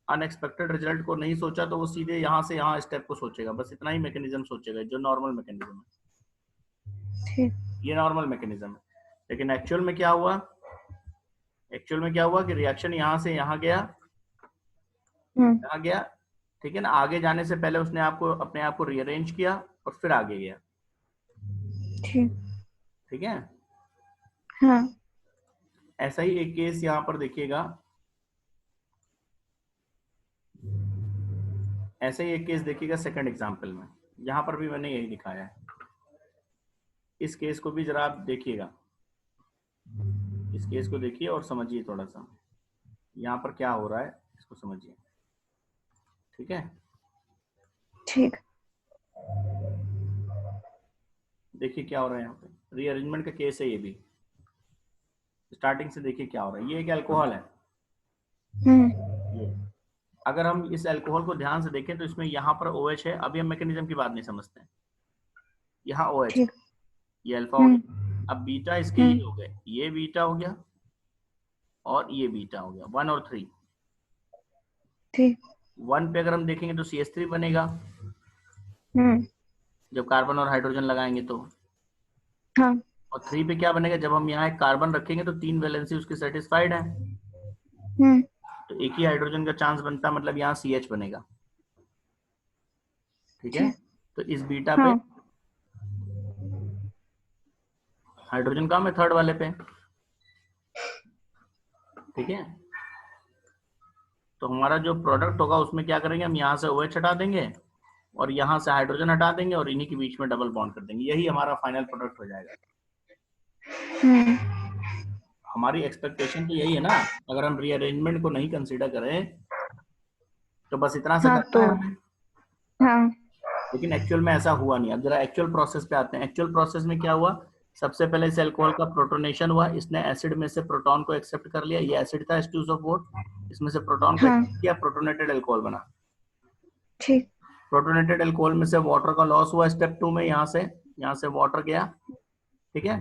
अनएक्सपेक्टेड रिजल्ट को नहीं सोचा तो वो सीधे यहाँ से यहाँ स्टेप को सोचेगा, बस इतना ही मैकेनिज्म सोचेगा, जो नॉर्मल मैकेनिज्म है। ये नॉर्मल मैकेनिज्म है। लेकिन एक्चुअल में क्या हुआ? एक्चुअल में क्या हुआ कि रिएक्शन यहाँ से यहाँ गया, यहाँ गया, ठीक है ना? आगे जाने से पहले उसने अपने आप को रीअरेंज किया और फिर आगे गया। ठीक है? हाँ। ऐसा ही एक केस यहाँ पर देखिएगा, ऐसे ही एक केस देखिएगा सेकंड एग्जांपल में। यहाँ पर भी मैंने यही दिखाया है। इस केस को भी जरा आप देखिएगा, इस केस को देखिए और समझिए थोड़ा सा यहाँ पर क्या हो रहा है, इसको समझिए। ठीक है? ठीक। देखिए क्या हो रहा है यहाँ पे, रीअरेंजमेंट का केस है ये भी। स्टार्टिंग से देखिए क्या हो रहा है। ये एक अल्कोहल है। ये अगर हम इस अल्कोहल को ध्यान से देखें तो इसमें यहाँ पर OH है। अभी हम मैकेनिज्म की बात नहीं समझते हैं। यहाँ OH है, ये अल्फा हो गया। अब बीटा इसके ये हो गए, ये बीटा हो गया और ये बीटा हो गया, 1 और 3। ठीक। 1 पे अगर हम देखेंगे तो CH3 बनेगा जब कार्बन और हाइड्रोजन लगाएंगे तो। हाँ। और 3 पे क्या बनेगा? जब हम यहाँ एक कार्बन रखेंगे तो 3 वैलेंसी उसकी सेटिस्फाइड है, तो एक ही हाइड्रोजन का चांस बनता है, मतलब यहाँ CH बनेगा। ठीक है? तो इस बीटा पे हाइड्रोजन कम है, थर्ड वाले पे। ठीक है? तो हमारा जो प्रोडक्ट होगा उसमें क्या करेंगे, हम यहाँ से OH हटा देंगे और यहाँ से हाइड्रोजन हटा देंगे और इन्हीं के बीच में डबल बॉन्ड कर देंगे। यही हमारा फाइनल प्रोडक्ट हो जाएगा। हमारी एक्सपेक्टेशन तो यही है ना। अगर हम रीअरेंजमेंट को नहीं कंसीडर करें तो बस इतना सा करना है हमें। लेकिन एक्चुअल में ऐसा हुआ नहीं। अब जरा एक्चुअल प्रोसेस पे आते हैं। एक्चुअल प्रोसेस में क्या हुआ? सबसे पहले इस अल्कोहल का प्रोटोनेशन हुआ, इसने एसिड में से प्रोटॉन को एक्सेप्ट कर लिया। ये एसिड था H2SO4, इसमें से प्रोटॉन को एक्सेप्ट किया, प्रोटोनेटेड अल्कोहल बना। ठीक। प्रोटोनेटेड अल्कोहल में से वाटर का लॉस हुआ स्टेप 2 में, यहाँ से वाटर गया। ठीक है?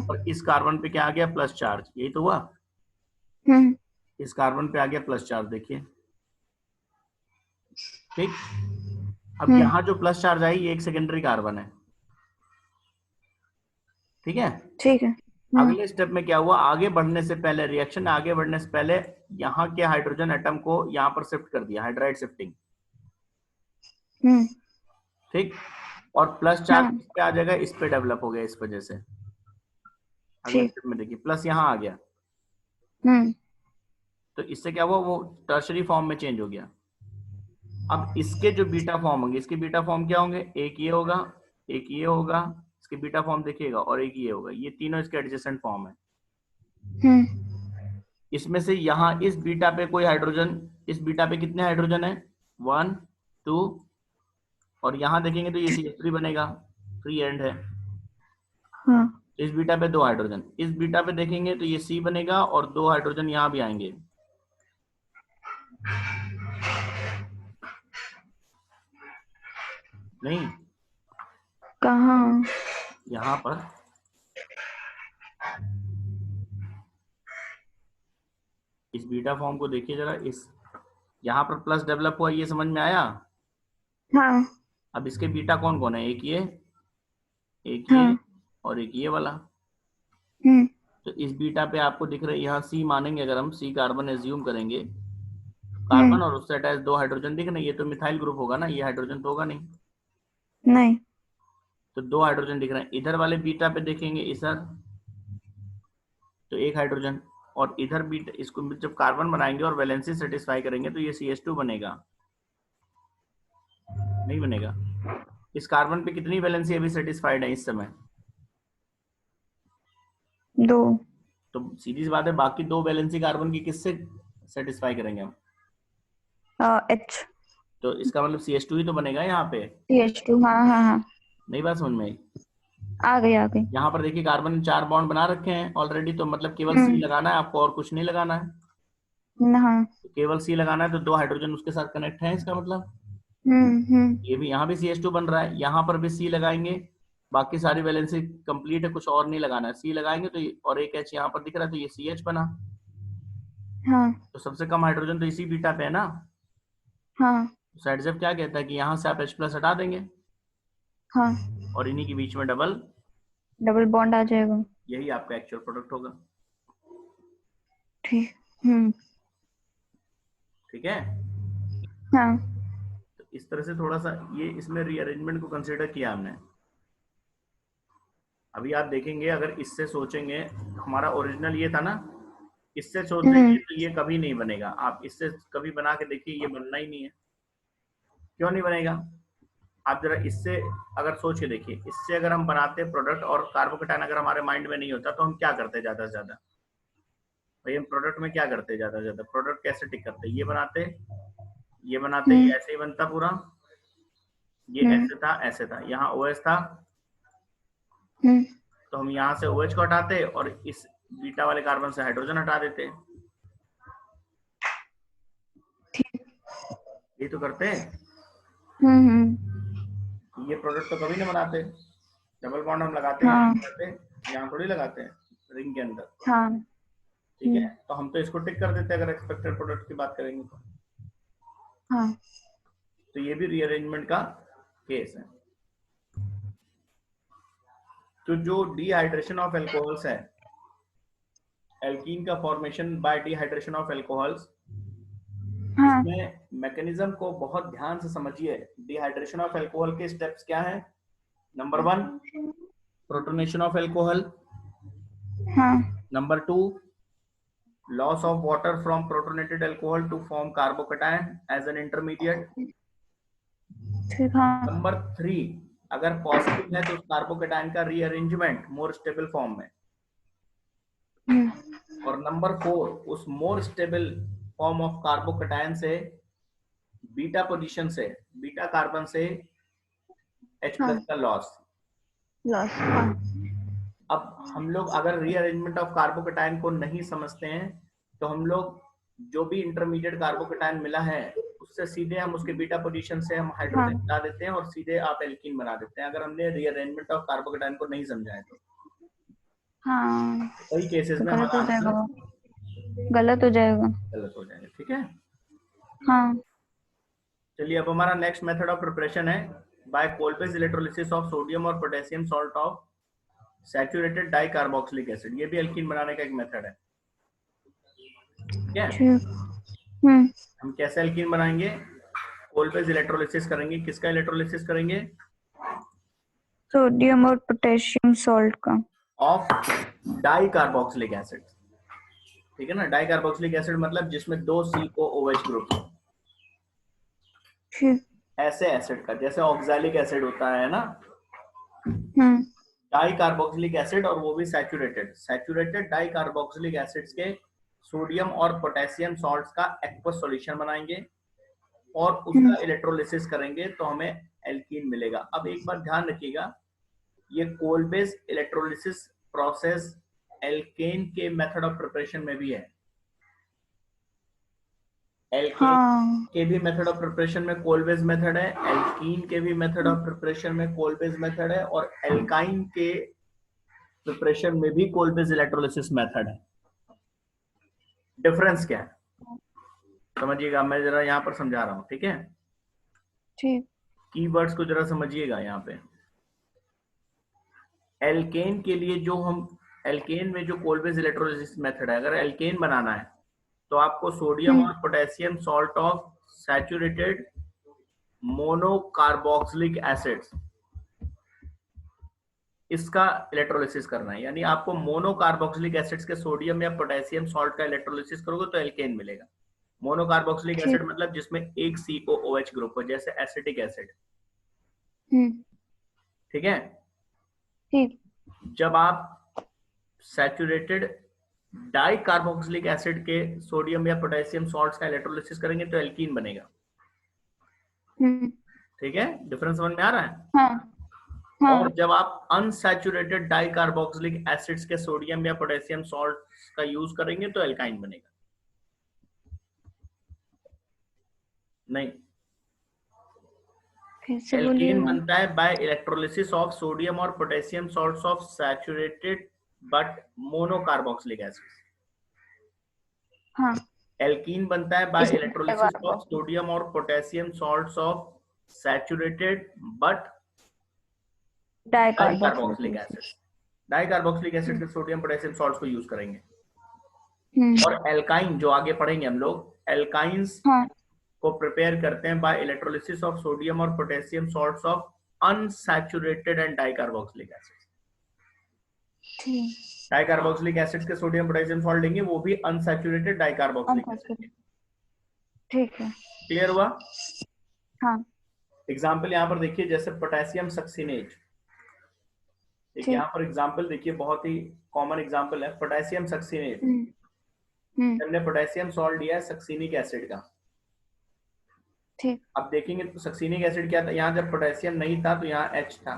और इस कार्बन पे क्या आ गया? Plus charge. यही तो हुआ। इस कार्बन पे आ गया प्लस चार्ज, देखिए। ठीक। अब यहाँ जो प्लस चार्ज आई ये एक सेकेंडरी कार्बन है। ठीक है? ठीक है। अगले स्टेप में क्या हुआ? आगे बढ़ने से पहले, रिएक्शन आगे बढ़ने से पहले यहाँ के हाइड्रोजन एटम को यहाँ पर शिफ्ट कर दिया, हाइड्राइड शिफ्टिंग। ठीक। और प्लस चार्ज इस पे आ जाएगा, इस पे डेवलप हो गया इस वजह से। अगले स्टेप में देखिए प्लस यहाँ आ गया, तो इससे क्या हुआ? वो टर्शरी फॉर्म में चेंज हो गया। अब इसके जो बीटा फॉर्म होंगे, इसके बीटा फॉर्म क्या होंगे? एक ये होगा, एक ये होगा, इसके बीटा फॉर्म देखिएगा, और एक ये होगा। ये तीनों इसके एडजेसेंट फॉर्म है। इसमें से यहाँ इस बीटा पे कोई हाइड्रोजन, इस बीटा पे कितने हाइड्रोजन है? 1 2, और यहाँ देखेंगे तो ये CH3 बनेगा, फ्री एंड है। इस बीटा पे 2 हाइड्रोजन, इस बीटा पे देखेंगे तो ये C बनेगा और 2 हाइड्रोजन यहाँ भी आएंगे। नहीं, कहाँ? यहाँ पर इस बीटा फॉर्म को देखिए जरा, इस यहाँ पर प्लस डेवलप हुआ, ये समझ में आया? हाँ। अब इसके बीटा कौन कौन है? एक ये, एक ये और एक ये वाला। तो इस बीटा पे आपको दिख रहा है, यहाँ C मानेंगे अगर हम, C कार्बन एज्यूम करेंगे, कार्बन और उससे अटैच 2 हाइड्रोजन दिख रहे हैं। ये तो मिथाइल ग्रुप होगा ना, ये हाइड्रोजन तो होगा नहीं। तो 2 हाइड्रोजन दिख रहे हैं। इधर वाले बीटा पे देखेंगे इधर, तो 1 हाइड्रोजन, और इधर बीटा, इसको जब कार्बन बनाएंगे और वैलेंसी सेटिस्फाई करेंगे तो ये CH2 बनेगा, नहीं बनेगा। इस कार्बन पे कितनी वैलेंसी अभी सेटिस्फाइड है इस समय? 2। तो सीधी सी बात है, बाकी 2 वैलेंसी कार्बन की किससे सेटिस्फाई करेंगे हम? H। तो इसका मतलब CH2 ही तो बनेगा यहाँ पे। CH2, हाँ। नहीं बात समझ में आई? आ गई आ गई। यहाँ पर देखिए कार्बन ने 4 बॉन्ड बना रखे हैं ऑलरेडी, तो मतलब केवल सी हम्म। लगाना है आपको और कुछ नहीं लगाना है। हाँ। तो केवल सी लगाना है तो 2 हाइड्रोजन उसके साथ कनेक्ट है, इसका मतलब हम्म। ये भी, यहाँ भी CH2 बन रहा है, यहाँ पर भी सी लगाएंगे, बाकी सारी वैलेंसी कंप्लीट है, कुछ और नहीं लगाना है। सी लगाएंगे तो और एक H यहाँ पर दिख रहा है तो ये CH बना। हाँ। तो सबसे कम हाइड्रोजन तो इसी बीटा पे है ना। हाँ। साइडजेब क्या कहता है कि यहाँ से आप H+ हटा देंगे हाँ। और इन्हीं के बीच में डबल, डबल बॉन्ड आ जाएगा। यही आपका एक्चुअल प्रोडक्ट होगा। ठीक। हम्म। ठीक है, हाँ। तो इस तरह से थोड़ा सा ये इसमें रीअरेंजमेंट को कंसिडर किया हमने। अभी आप देखेंगे अगर इससे सोचेंगे, हमारा ओरिजिनल ये था ना, इससे सोचेंगे हम्म। तो ये कभी नहीं बनेगा। आप इससे कभी बना के देखिए, ये बनना ही नहीं है। क्यों नहीं बनेगा? आप जरा इससे अगर सोच के देखिए, इससे अगर हम बनाते प्रोडक्ट और कार्बोकेटाइन अगर हमारे माइंड में नहीं होता तो हम क्या करते ज्यादा से ज्यादा? भाई हम प्रोडक्ट में क्या करते ज्यादा से ज्यादा? प्रोडक्ट कैसे टिक करते? ये बनाते, ये बनाते, हम्म। ये ऐसे ही बनता पूरा, ये हम्म। ऐसे था, ऐसे था, यहाँ OH था, हम्म। तो हम यहाँ से OH को हटाते और इस बीटा वाले कार्बन से हाइड्रोजन हटा देते। ठीक। ये तो करते हैं। हम्म। ये प्रोडक्ट तो कभी नहीं बनाते। डबल बॉन्ड हम लगाते हैं यहाँ हाँ। लगाते, यहाँ थोड़ी लगाते हैं रिंग के अंदर। हाँ। ठीक है, तो हम तो इसको टिक कर देते हैं अगर एक्सपेक्टेड प्रोडक्ट की बात करेंगे तो। हाँ। तो ये भी रीअरेंजमेंट का केस है। तो जो डिहाइड्रेशन ऑफ एल्कोहल्स है, एल्कीन का formation by dehydration of alcohols, हाँ। इसमें मैकेनिज्म को बहुत ध्यान से समझिए। डिहाइड्रेशन ऑफ एल्कोहल के स्टेप्स क्या है? Number 1, protonation of alcohol. हाँ। Number 2, loss of water from protonated alcohol to form carbocation as an intermediate. ठीक। हाँ। नंबर 3, अगर पॉसिबल है तो उस कार्बोकेटाइन का रीअरेंजमेंट मोर स्टेबल फॉर्म में। हम्म। और नंबर 4, उस more stable form of carbocation से बीटा पोजीशन से, बीटा कार्बन से H+ हाँ। का लॉस। लॉस। हाँ। अब हम लोग अगर रीअरेंजमेंट ऑफ कार्बोकेटाइन को नहीं समझते हैं तो हम लोग जो भी इंटरमीडिएट कार्बोकेटाइन मिला है उससे सीधे हम उसके बीटा पोजीशन से हम हाँ। हाइड्रोजन हटा देते हैं और सीधे आप एल्कीन बना देते हैं, अगर हमने रीअरेंजमेंट ऑफ कार्बोकेटाइन को नहीं समझा है तो। हाँ। कई केसेस तो में गलत हमारा हो जाएगा आंसर वो। गलत हो जाएगा। गलत हो जाएगा। ठीक है, हाँ। चलिए अब हमारा नेक्स्ट मेथड ऑफ प्रिपरेशन है बाय कोलपेज इलेक्ट्रोलिसिस ऑफ सोडियम और potassium salt of saturated di carboxylic acid. ये भी एल्कीन बनाने का एक मेथड है। ठीक है, ठीक। हम्म। हम कैसे एल्कीन बनाएंगे? कोलपेज इलेक्ट्रोलिसिस करेंगे। किसका इलेक्ट्रोलिसिस करेंगे? सोडियम और पोटेशियम सॉल्ट का। Of di carboxylic acid. ठीक है ना, डाई कार्बोक्सिलिक एसिड मतलब जिसमें 2 COOH ग्रुप हो, ठीक। ऐसे एसिड का, जैसे ऑक्सैलिक एसिड होता है ना, हम्म। डाई कार्बोक्सिलिक एसिड, और वो भी saturated. Saturated di carboxylic acids के सोडियम और पोटेशियम सॉल्ट्स का एक्वस सॉल्यूशन बनाएंगे और उसका इलेक्ट्रोलिसिस करेंगे तो हमें एल्कीन मिलेगा। अब एक बात ध्यान रखिएगा, ये कोलबेज इलेक्ट्रोलिसिस प्रोसेस एल्केन के मेथड ऑफ प्रिपरेशन में भी है। एल्केन हाँ। के भी मेथड ऑफ प्रिपरेशन में कोलबेज मेथड है, एल्कीन के भी मेथड ऑफ प्रिपरेशन में कोलबेज मेथड है, और एल्काइन के प्रिपरेशन में भी कोलबेज इलेक्ट्रोलिसिस मेथड है। डिफरेंस क्या है समझिएगा, मैं जरा यहाँ पर समझा रहा हूँ। ठीक है, ठीक। कीवर्ड्स को जरा समझिएगा यहाँ पे। एल्केन के लिए जो हम, एल्केन में जो कोलबेज इलेक्ट्रोलिसिस मेथड है, अगर एल्केन बनाना है तो आपको सोडियम और potassium salt of saturated monocarboxylic acids, इसका इलेक्ट्रोलिसिस करना है। यानी आपको मोनोकार्बोक्सिलिक एसिड्स के सोडियम या पोटेशियम सॉल्ट का इलेक्ट्रोलिसिस करोगे तो एल्केन मिलेगा। मोनोकार्बोक्सिलिक एसिड ठीक। मतलब जिसमें एक COOH ग्रुप हो, जैसे एसिटिक एसिड। हम्म। ठीक है, ठीक। जब आप सैचुरेटेड डाई कार्बोक्सिलिक एसिड के सोडियम या पोटेशियम सॉल्ट्स का इलेक्ट्रोलिसिस करेंगे तो एल्कीन बनेगा। हम्म। ठीक है, डिफरेंस समझ में आ रहा है? हाँ। हाँ और जब आप अनसैचुरेटेड डाई कार्बोक्सिलिक एसिड्स के सोडियम या पोटेशियम सॉल्ट का यूज करेंगे तो एल्काइन बनेगा। नहीं, फिर से एल्कीन बोलिएगा। बनता है बाय इलेक्ट्रोलिसिस ऑफ सोडियम और potassium salts of saturated but monocarboxylic acid. हाँ एल्कीन बनता है बाय इसमें इलेक्ट्रोलिसिस ऑफ सोडियम और potassium salts of saturated but dicarboxylic dicarboxylic acid. Acid. Dicarboxylic acid के सोडियम पोटेशियम सॉल्ट्स को यूज करेंगे। और हम्म। एल्काइन जो आगे पढ़ेंगे हम लोग, एल्काइंस हाँ को प्रिपेयर करते हैं बाय इलेक्ट्रोलिसिस ऑफ सोडियम और potassium salts of unsaturated and dicarboxylic acid. ठीक। डाइकार्बोक्सिलिक एसिड के सोडियम पोटेशियम सॉल्ट लेंगे, वो भी अनसैचुरेटेड डाइकार्बोक्सिलिक एसिड के। ठीक है। क्लियर हुआ? हाँ एग्जाम्पल यहाँ पर देखिए, जैसे पोटेशियम सक्सिनेट। एक ठीक। यहाँ पर एग्जाम्पल देखिए, बहुत ही कॉमन एग्जाम्पल है पोटेशियम सक्सिनेट। हमने पोटेशियम सॉल्ट लिया है सक्सिनिक एसिड का। ठीक। अब देखेंगे तो सक्सिनिक एसिड क्या था, यहाँ जब पोटेशियम नहीं था तो यहाँ H था,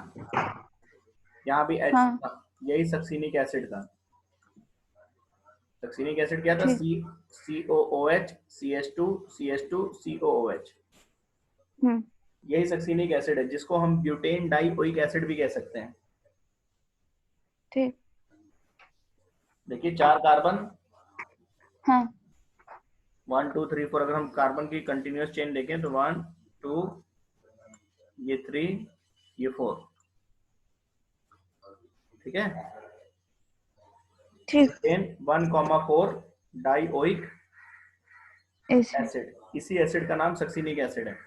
यहाँ भी H हाँ था, यही सक्सिनिक एसिड था। सक्सिनिक एसिड क्या था? ठीक। COOH CH2 CH2 COOH। यही सक्सिनिक एसिड है, जिसको हम ब्यूटेन डाइओइक एसिड भी कह सकते हैं। ठीक। देखिए 4 कार्बन, हाँ 1 2 3 4। अगर हम कार्बन की कंटिन्यूअस चेन देखें तो 1 2 ये 3 ये 4। ठीक है। ठीक। 1,4 डाइओइक ऐसे। एसिड, इसी एसिड का नाम सक्सिनिक एसिड है।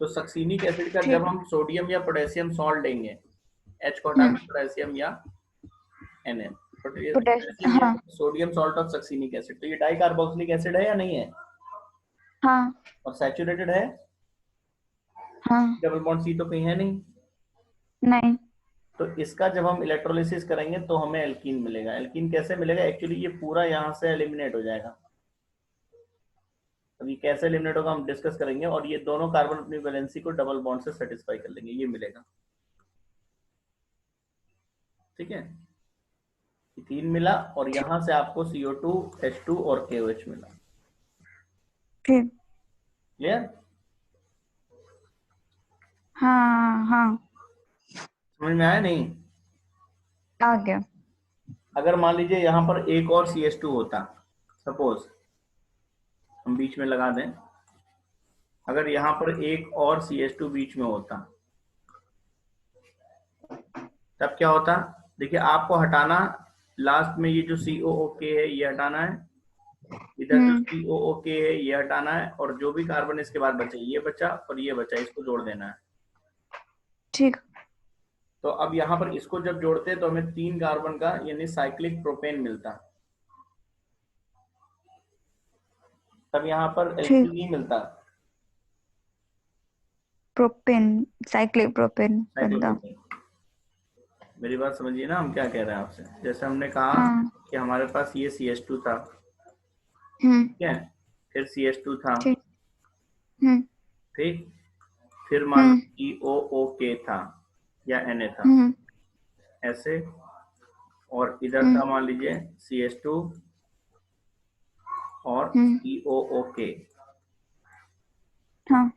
तो सक्सिनिक एसिड का जब ठीक। हम सोडियम या पोटेशियम सॉल्ट लेंगे, H को हटा के पोटेशियम या Na, पोटेशियम। पोटेशियम या हाँ sodium salt of succinic acid. तो ये डाइकार्बोक्सिलिक एसिड है या नहीं है? हाँ और सैचुरेटेड है? हाँ। डबल बॉन्ड सी तो कहीं है नहीं। नहीं। तो इसका जब हम इलेक्ट्रोलिसिस करेंगे तो हमें एल्कीन मिलेगा। एल्कीन कैसे मिलेगा? एक्चुअली ये पूरा यहाँ से एलिमिनेट हो जाएगा। अब ये कैसे एलिमिनेट होगा हम डिस्कस करेंगे। और ये दोनों कार्बन अपनी वैलेंसी को डबल बॉन्ड से सेटिस्फाई कर लेंगे, ये मिलेगा। ठीक है, 3 मिला और यहाँ से आपको CO2 H2 और KOH मिला। ठीक। क्लियर? हाँ हाँ समझ में आया नहीं? आ गया। अगर मान लीजिए यहाँ पर एक और CH2 होता, सपोज हम बीच में लगा दें, अगर यहाँ पर एक और CH2 बीच में होता तब क्या होता? देखिए आपको हटाना, लास्ट में ये जो COOK है ये हटाना है, इधर जो COOK है ये हटाना है, और जो भी कार्बन इसके बाद बचे, ये बचा और ये बचा, इसको जोड़ देना है। ठीक। तो अब यहाँ पर इसको जब जोड़ते हैं तो हमें 3 कार्बन का यानी साइक्लिक प्रोपेन मिलता, तब यहाँ पर एल्कीन नहीं मिलता। प्रोपेन, साइक्लिक प्रोपेन साइक्लिक बनता। प्रोपेन। मेरी बात समझिए ना, हम क्या कह रहे हैं आपसे। जैसे हमने कहा हाँ। कि हमारे पास ये CH2 था, ठीक है, फिर CH2 था, ठीक। ठीक, फिर मान लो COOK था या Na था, ऐसे, और इधर था मान लीजिए CH2 और COOK। हाँ।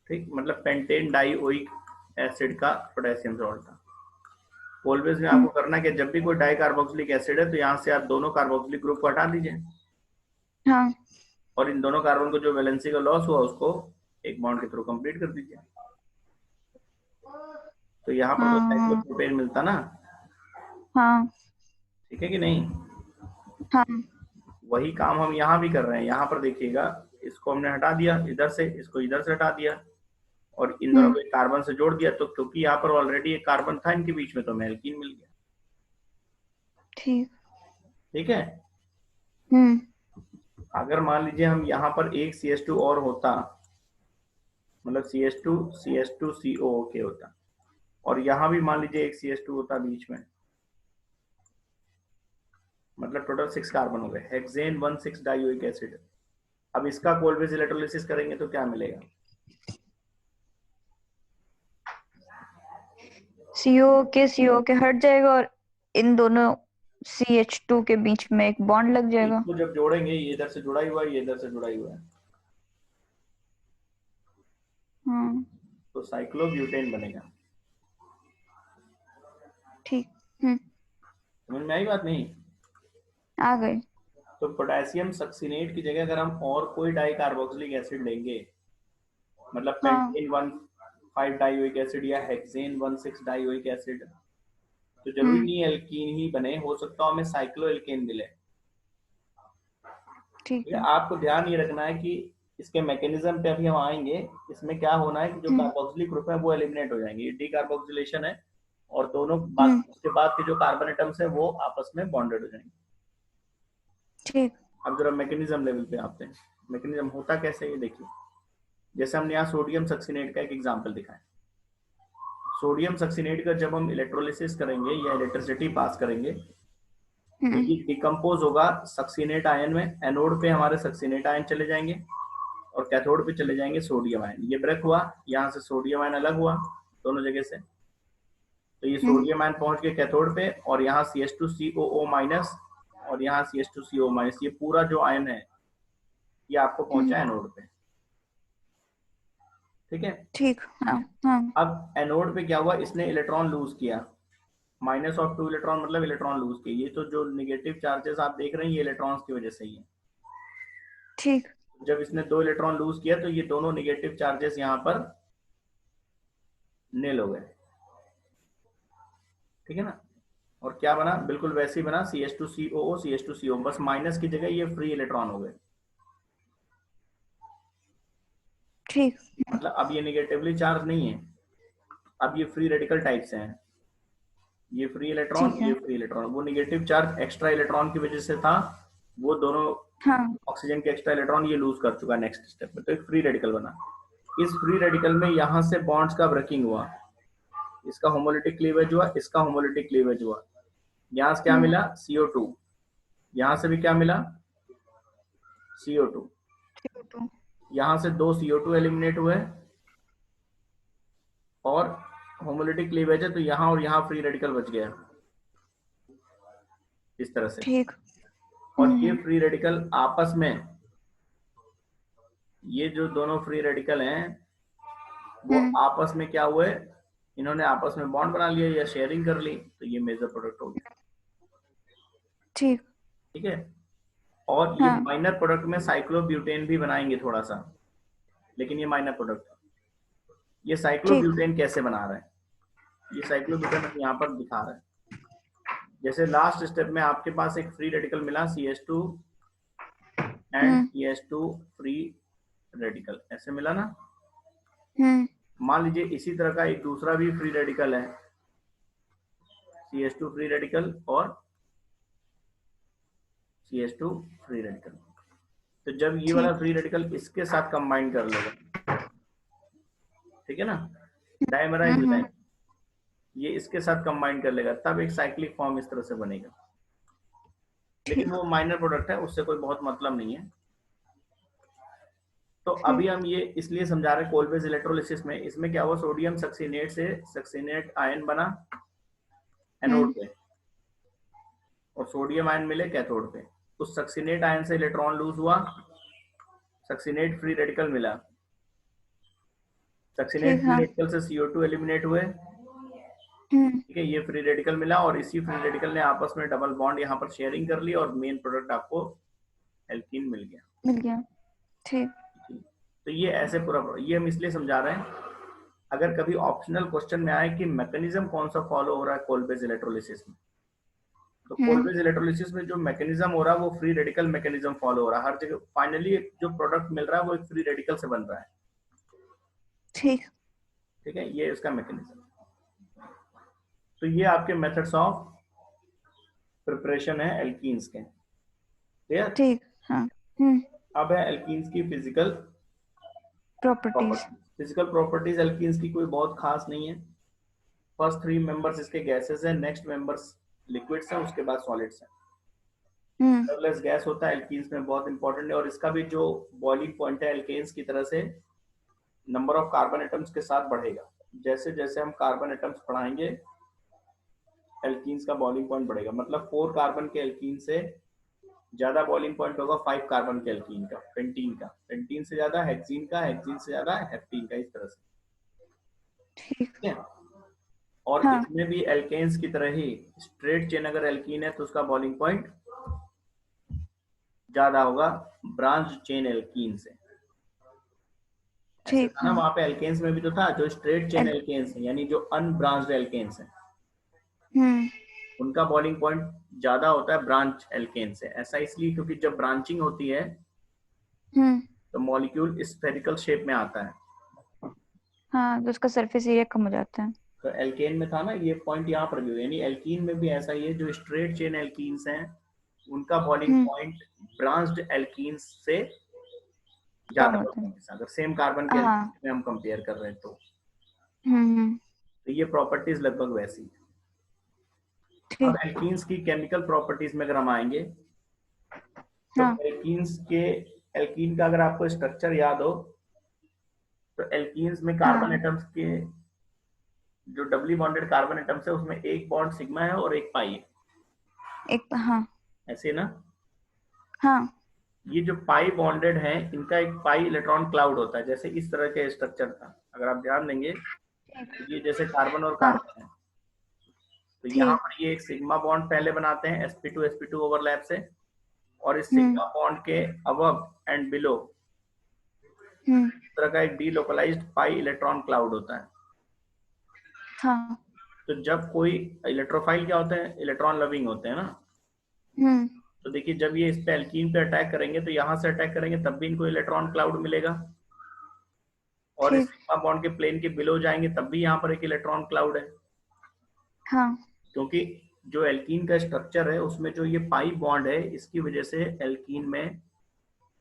ठीक, मतलब पेंटेन डाइओइक एसिड का पोटेशियम सॉल्ट था। ऑलवेज में आपको करना है कि जब भी कोई डाई कार्बोक्सिलिक एसिड है तो यहाँ से आप दोनों कार्बोक्सिलिक ग्रुप को हटा दीजिए, हाँ। और इन दोनों कार्बन को जो वैलेंसी का लॉस हुआ उसको एक बॉन्ड के थ्रू कंप्लीट कर दीजिए। तो यहाँ पर तो साइक्लोप्रोपेन मिलता ना। हाँ। ठीक है कि नहीं? हाँ। वही काम हम यहाँ भी कर रहे हैं। यहाँ पर देखिएगा, इसको हमने हटा दिया इधर से, इसको इधर से हटा दिया, और इन दोनों को एक कार्बन से जोड़ दिया। तो क्योंकि यहाँ पर ऑलरेडी एक कार्बन था इनके बीच में, तो हमें एल्कीन मिल गया। ठीक। ठीक है। अगर मान लीजिए हम यहाँ पर एक CH2 और होता, मतलब CH2 CH2 COOK होता, और यहाँ भी मान लीजिए एक CH2 होता बीच में, मतलब टोटल 6 कार्बन हो गए, हेक्सेन 1,6 डाइओइक एसिड। अब इसका कोलवेज इलेक्ट्रोलिसिस करेंगे तो क्या मिलेगा? CO के हट जाएगा और इन दोनों CH2 के बीच में एक बॉन्ड लग जाएगा। इसको जब जोड़ेंगे, ये इधर से जुड़ा ही हुआ है, ये इधर से जुड़ा ही हुआ है, हाँ तो साइक्लोब्यूटेन बनेगा। ठीक। समझ में आई बात नहीं? आ गई। तो पोटेशियम सक्सीनेट की जगह अगर हम और कोई डाई कार्बोक्सिलिक एसिड लेंगे, मतलब हाँ। पेंटेन 1,5 डाइओइक एसिड या हेक्सेन 1,6 डाइओइक एसिड, तो जरूरी हम्म। नहीं एल्कीन ही बने, हो सकता है हमें साइक्लो एल्केन मिले। ठीक ये है। आपको ध्यान ये रखना है कि इसके मैकेनिज्म पे अभी हम आएंगे। इसमें क्या होना है कि जो हम्म। कार्बोक्सिलिक ग्रुप है वो एलिमिनेट हो जाएंगे, ये डीकार्बोक्सिलेशन है, और दोनों हम्म। उसके बाद के जो कार्बन एटम्स है वो आपस में बॉन्डेड हो जाएंगे। ठीक। अब जरा मैकेनिज्म लेवल पे आते हैं। मैकेनिज्म होता कैसे ये देखिए। जैसे हमने यहाँ सोडियम सक्सीनेट का एक एग्जाम्पल दिखाया। सोडियम सक्सीनेट का जब हम इलेक्ट्रोलिसिस करेंगे या इलेक्ट्रिसिटी पास करेंगे, तो हम्म। ये डिकम्पोज होगा सक्सीनेट आयन में। एनोड पे हमारे सक्सीनेट आयन चले जाएंगे और कैथोड पे चले जाएंगे सोडियम आयन। ये ब्रेक हुआ, यहाँ से सोडियम आयन अलग हुआ दोनों जगह से, तो ये हम्म। सोडियम आयन पहुंच गए कैथोड पे, और यहाँ CH2COO माइनस और यहाँ CH2CO माइनस, ये पूरा जो आयन है ये आपको हम्म। पहुंचा एनोड पे। ठीक है। ठीक। हाँ। हाँ। अब एनोड पे क्या हुआ, इसने इलेक्ट्रॉन लूज किया, -2 इलेक्ट्रॉन, मतलब इलेक्ट्रॉन लूज किए। ये तो जो निगेटिव चार्जेस आप देख रहे हैं ये इलेक्ट्रॉन्स की वजह से ही है। ठीक। जब इसने 2 इलेक्ट्रॉन लूज किया तो ये दोनों निगेटिव चार्जेस यहाँ पर नील हो गए। ठीक है ना। और क्या बना, बिल्कुल वैसे ही बना, CH2COO CH2CO, बस माइनस की जगह ये फ्री इलेक्ट्रॉन हो गए। ठीक। मतलब अब ये निगेटिवली चार्ज नहीं है, अब ये फ्री रेडिकल टाइप से हैं। ये फ्री इलेक्ट्रॉन, ठीक ये है। फ्री इलेक्ट्रॉन, वो निगेटिव चार्ज एक्स्ट्रा इलेक्ट्रॉन की वजह से था, वो दोनों हाँ। ऑक्सीजन के एक्स्ट्रा इलेक्ट्रॉन ये लूज कर चुका है नेक्स्ट स्टेप में, तो एक फ्री रेडिकल बना। इस फ्री रेडिकल में यहाँ से बॉन्ड्स का ब्रेकिंग हुआ, इसका होमोलिटिक क्लीवेज हुआ, इसका होमोलिटिक क्लीवेज हुआ। यहाँ से क्या हम्म। मिला, CO2, यहाँ से भी क्या मिला, CO2, CO2। यहाँ से 2 CO2 एलिमिनेट हुए, और होमोलिटिक क्लीवेज है तो यहाँ और यहाँ फ्री रेडिकल बच गया, इस तरह से। ठीक। और ये फ्री रेडिकल आपस में, ये जो दोनों फ्री रेडिकल हैं वो हम्म। आपस में क्या हुए, इन्होंने आपस में बॉन्ड बना लिया या शेयरिंग कर ली, तो ये मेजर प्रोडक्ट हो गया। ठीक। ठीक है। और ये हाँ। माइनर प्रोडक्ट में साइक्लोब्यूटेन भी बनाएंगे थोड़ा सा, लेकिन ये माइनर प्रोडक्ट। ये ठीक। साइक्लोब्यूटेन कैसे बना रहे हैं, ये साइक्लोब्यूटेन हम यहाँ पर दिखा रहे हैं। जैसे लास्ट स्टेप में आपके पास एक फ्री रेडिकल मिला, CH2 and hmm. CH2 free radical, ऐसे मिला ना। हम्म। मान लीजिए इसी तरह का एक दूसरा भी फ्री रेडिकल है, CH2 फ्री रेडिकल और CH2 फ्री रेडिकल। तो जब ये वाला ठीक। फ्री रेडिकल इसके साथ कंबाइन कर लेगा, ठीक है ना, डायमराइज हो हम्म। जाएंगे, ये इसके साथ कंबाइन कर लेगा, तब एक साइक्लिक फॉर्म इस तरह से बनेगा। लेकिन ठीक। वो माइनर प्रोडक्ट है, उससे कोई बहुत मतलब नहीं है। तो ठीक। अभी हम ये इसलिए समझा रहे हैं कोलबेज इलेक्ट्रोलिसिस में, इसमें क्या हुआ, सोडियम सक्सीनेट से सक्सीनेट आयन बना एनोड हम्म। पे, और सोडियम आयन मिले कैथोड पे। उस सक्सीनेट आयन से इलेक्ट्रॉन लूज हुआ, सक्सीनेट फ्री रेडिकल मिला, सक्सीनेट ठीक। फ्री हाँ। रेडिकल से CO2 एलिमिनेट हुए। हम्म। ठीक है, ये फ्री रेडिकल मिला, और इसी फ्री रेडिकल ने आपस में डबल बॉन्ड यहाँ पर शेयरिंग कर ली, और मेन प्रोडक्ट आपको एल्कीन मिल गया। मिल गया। ठीक। तो ये ऐसे पूरा, ये हम इसलिए समझा रहे हैं, अगर कभी ऑप्शनल क्वेश्चन में आए कि मैकेनिज्म कौन सा फॉलो हो रहा है कोलबेज इलेक्ट्रोलिसिस में, तो हम्म। कोलबेज इलेक्ट्रोलिसिस में जो मैकेनिज्म हो रहा है वो फ्री रेडिकल मैकेनिज्म फॉलो हो रहा है हर जगह। फाइनली जो प्रोडक्ट मिल रहा है वो एक फ्री रेडिकल से बन रहा है। ठीक। ठीक है, ये उसका मैकेनिज्म। तो ये आपके मेथड्स ऑफ प्रिपरेशन है एल्कीन्स के। क्लियर। ठीक। हाँ। हम्म। अब है एल्कीन्स की physical properties. Properties. Physical properties alkenes की कोई बहुत खास नहीं है। फर्स्ट 3 मेंबर्स इसके गैसेस हैं, नेक्स्ट मेंबर्स लिक्विड्स हैं, उसके बाद सॉलिड्स हैं। हम्म। कलरलेस गैस होता है एल्कीन्स में, बहुत इंपॉर्टेंट है, और इसका भी जो बॉइलिंग पॉइंट है एल्केन्स की तरह से नंबर ऑफ कार्बन एटम्स के साथ बढ़ेगा। जैसे जैसे हम कार्बन एटम्स बढ़ाएंगे एल्कीन्स का बॉइलिंग पॉइंट बढ़ेगा। मतलब 4 कार्बन के एल्कीन से ज्यादा बॉइलिंग पॉइंट होगा 5 कार्बन के एल्कीन का, पेंटीन का, पेंटीन से ज्यादा हेक्सीन का, हेक्सीन से ज्यादा हेप्टीन का, इस तरह से। ठीक। ठीक है। और हाँ इसमें भी एल्केन्स की तरह ही स्ट्रेट चेन अगर एल्कीन है तो उसका बॉइलिंग पॉइंट ज्यादा होगा ब्रांच चेन एल्कीन से। ऐसे ठीक था ना है। वहां पे एल्केन्स में भी तो था, जो स्ट्रेट चेन एल- एल्केन्स है यानी जो अनब्रांच्ड एल्केन्स है हम्म उनका बॉइलिंग पॉइंट ज्यादा होता है ब्रांच एल्केन से। ऐसा इसलिए क्योंकि जब ब्रांचिंग होती है हम्म। तो मॉलिक्यूल स्फेरिकल शेप में आता है। हाँ, तो उसका सरफेस एरिया कम हो जाता है। तो एल्केन में था ना ये पॉइंट यहाँ पर भी, यानी एल्कीन में भी ऐसा ही है, जो स्ट्रेट चेन एल्कीन्स हैं उनका बॉइलिंग हम्म। पॉइंट ब्रांच्ड एल्कीन्स से कम ज्यादा होता होता है। है अगर सेम कार्बन के हाँ। एल्कीन में हम कंपेयर कर रहे हैं तो। हम्म। तो ये प्रॉपर्टीज लगभग वैसी है। अब ठीक। एल्कीन्स की केमिकल प्रॉपर्टीज में अगर हम आएंगे तो हाँ। एल्कीन का अगर आपको स्ट्रक्चर याद हो तो एल्कीन्स में कार्बन हाँ। एटम्स के जो डबली बॉन्डेड कार्बन एटम्स है उसमें एक बॉन्ड सिग्मा है और एक पाई है, एक। हाँ। ऐसे ना। हाँ। ये जो पाई बॉन्डेड है इनका एक पाई इलेक्ट्रॉन क्लाउड होता है, जैसे इस तरह के स्ट्रक्चर था अगर आप ध्यान देंगे ठीक। तो ये जैसे कार्बन और हाँ। कार्बन है। तो यहाँ ठीक। पर ये एक सिग्मा बॉन्ड पहले बनाते हैं sp2 ओवरलैप से, और इस हम्म। सिग्मा बॉन्ड के अबव एंड बिलो हम्म। इस तरह का एक डीलोकलाइज्ड पाई इलेक्ट्रॉन क्लाउड होता है। हाँ। तो जब कोई इलेक्ट्रोफाइल क्या होते हैं, इलेक्ट्रॉन लविंग होते हैं ना। हम्म। तो देखिए जब ये इस पे एल्कीन पे अटैक करेंगे तो यहाँ से अटैक करेंगे तब भी इनको इलेक्ट्रॉन क्लाउड मिलेगा, और इस ठीक। सिग्मा बॉन्ड के प्लेन के बिलो जाएंगे तब भी यहाँ पर एक इलेक्ट्रॉन क्लाउड है। हाँ। क्योंकि जो एल्कीन का स्ट्रक्चर है उसमें जो ये पाई बॉन्ड है इसकी वजह से एल्कीन में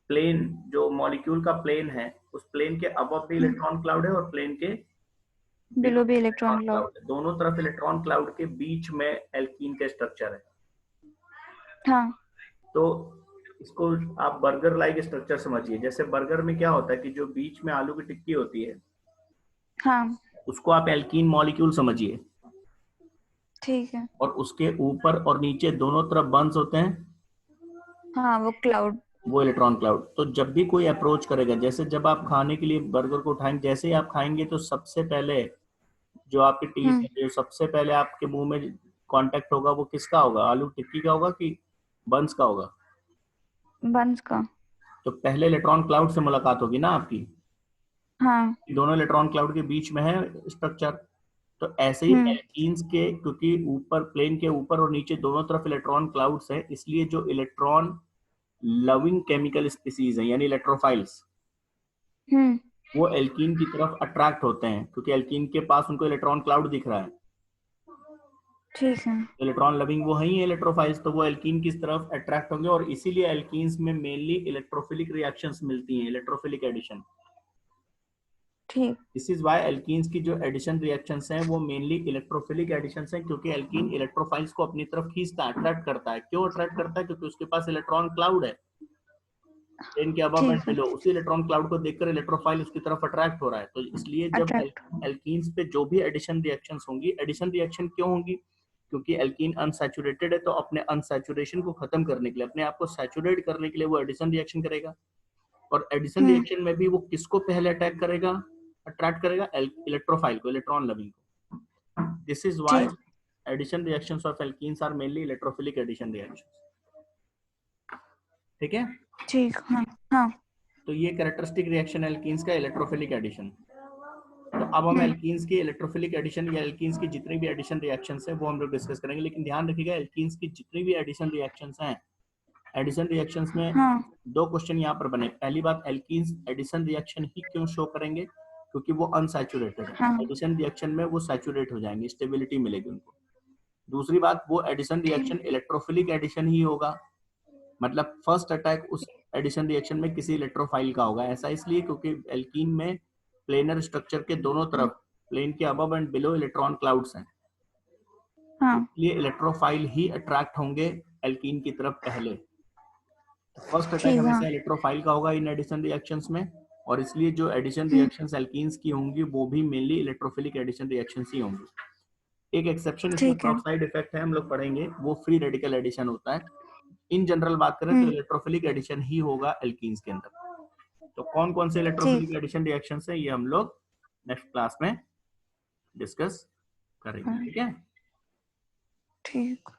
प्लेन, जो मॉलिक्यूल का प्लेन है उस प्लेन के अबव भी हम्म। इलेक्ट्रॉन क्लाउड है और प्लेन के बिलो बिलो भी भी इलेक्ट्रॉन इलेक्ट्रॉन क्लाउड। क्लाउड है। दोनों तरफ इलेक्ट्रॉन क्लाउड के बीच में एल्कीन का स्ट्रक्चर है। हाँ। तो इसको आप बर्गर लाइक स्ट्रक्चर समझिए। जैसे बर्गर में क्या होता है कि जो बीच में आलू की टिक्की होती है हाँ। उसको आप एल्कीन मॉलिक्यूल समझिए, ठीक है। और उसके ऊपर और नीचे दोनों तरफ बंस होते हैं हाँ, वो क्लाउड। वो इलेक्ट्रॉन क्लाउड। तो जब भी कोई अप्रोच करेगा, जैसे जब आप खाने के लिए बर्गर को उठाएंगे, जैसे ही आप खाएंगे तो सबसे पहले जो आपके टीथ हम्म। है, जो सबसे पहले आपके मुंह में कांटेक्ट होगा वो किसका होगा, आलू टिक्की का होगा कि बंस का होगा। बंस का। तो पहले इलेक्ट्रॉन क्लाउड से मुलाकात होगी ना आपकी, हाँ। दोनों इलेक्ट्रॉन क्लाउड के बीच में है स्ट्रक्चर। तो ऐसे ही हम्म। एल्कीन्स के, क्योंकि ऊपर प्लेन के ऊपर और नीचे दोनों तरफ इलेक्ट्रॉन क्लाउड्स है, इसलिए जो इलेक्ट्रॉन लविंग केमिकल स्पीसीज है यानी इलेक्ट्रोफाइल्स हम्म। वो एल्कीन की तरफ अट्रैक्ट होते हैं, क्योंकि एल्कीन के पास उनको इलेक्ट्रॉन क्लाउड दिख रहा है। ठीक है। इलेक्ट्रॉन लविंग वो ही है इलेक्ट्रोफाइल्स, तो वो एल्कीन की तरफ अट्रैक्ट होंगे, और इसीलिए एल्कीन्स में मेनली इलेक्ट्रोफिलिक रिएक्शंस मिलती हैं, इलेक्ट्रोफिलिक एडिशन। ठीक। दिस इज व्हाई एल्कीन्स की जो एडिशन रिएक्शंस हैं वो मेनली इलेक्ट्रोफिलिक एडिशंस हैं, क्योंकि एल्कीन इलेक्ट्रोफाइल्स को अपनी तरफ खींचता है, अट्रैक्ट करता है। क्यों अट्रैक्ट करता है? क्योंकि उसके पास इलेक्ट्रॉन क्लाउड है प्लेन के अबव एंड ठीक है। बिलो, उसी इलेक्ट्रॉन क्लाउड को देखकर इलेक्ट्रोफाइल उसकी तरफ अट्रैक्ट हो रहा है। तो इसलिए जब अट्रैक्ट। एल्कीन्स पे जो भी एडिशन रिएक्शंस होंगी, एडिशन रिएक्शन क्यों होंगी? क्योंकि एल्कीन अनसैचुरेटेड है, तो अपने अनसैचुरेशन को खत्म करने के लिए, अपने आप को सैचुरेट करने के लिए वो एडिशन रिएक्शन करेगा। और एडिशन हम्म। रिएक्शन में भी वो किसको पहले अटैक करेगा, अट्रैक्ट करेगा? इलेक्ट्रोफाइल को, इलेक्ट्रॉन लविंग को। दिस इज व्हाई ठीक। Addition reactions of alkenes are mainly electrophilic addition reactions. ठीक है। ठीक। हाँ। हाँ। तो ये कैरेक्टरिस्टिक रिएक्शन एल्कीन्स का, इलेक्ट्रोफिलिक एडिशन। तो अब हम हम्म। एल्कीन्स की इलेक्ट्रोफिलिक एडिशन या एल्कीन्स की जितनी भी एडिशन रिएक्शंस हैं वो हम लोग डिस्कस करेंगे। लेकिन ध्यान रखिएगा एल्कीन्स की जितनी भी एडिशन रिएक्शंस हैं, एडिशन रिएक्शंस में हाँ। दो क्वेश्चन यहाँ पर बने। पहली बात, एल्कीन्स एडिशन रिएक्शन ही क्यों शो करेंगे? क्योंकि वो अनसैचुरेटेड है। हाँ। एडिशन रिएक्शन में वो सैचुरेट हो जाएंगे, स्टेबिलिटी मिलेगी उनको। दूसरी बात, वो एडिशन ठीक। रिएक्शन इलेक्ट्रोफिलिक एडिशन ही होगा, मतलब फर्स्ट अटैक उस एडिशन रिएक्शन में किसी इलेक्ट्रोफाइल का होगा। ऐसा इसलिए क्योंकि एल्कीन में प्लेनर स्ट्रक्चर के दोनों तरफ, प्लेन के above and below electron clouds हैं, हाँ। इसलिए इलेक्ट्रोफाइल ही अट्रैक्ट होंगे एल्कीन की तरफ पहले। फर्स्ट अटैक ठीक। हाँ। हमेशा इलेक्ट्रोफाइल का होगा इन एडिशन रिएक्शंस में, और इसलिए जो एडिशन रिएक्शंस एल्कीन्स की होंगी वो भी मेनली इलेक्ट्रोफिलिक एडिशन रिएक्शंस ही होंगी। एक एक्सेप्शन इसमें ठीक है। पेरोक्साइड इफेक्ट है, हम लोग पढ़ेंगे, वो फ्री रेडिकल एडिशन होता है। इन जनरल बात करें तो इलेक्ट्रोफिलिक एडिशन ही होगा एल्कीन्स के अंदर। तो कौन कौन से ठीक। इलेक्ट्रोफिलिक एडिशन रिएक्शंस है ये हम लोग नेक्स्ट क्लास में डिस्कस करेंगे, ठीक है। ठीक।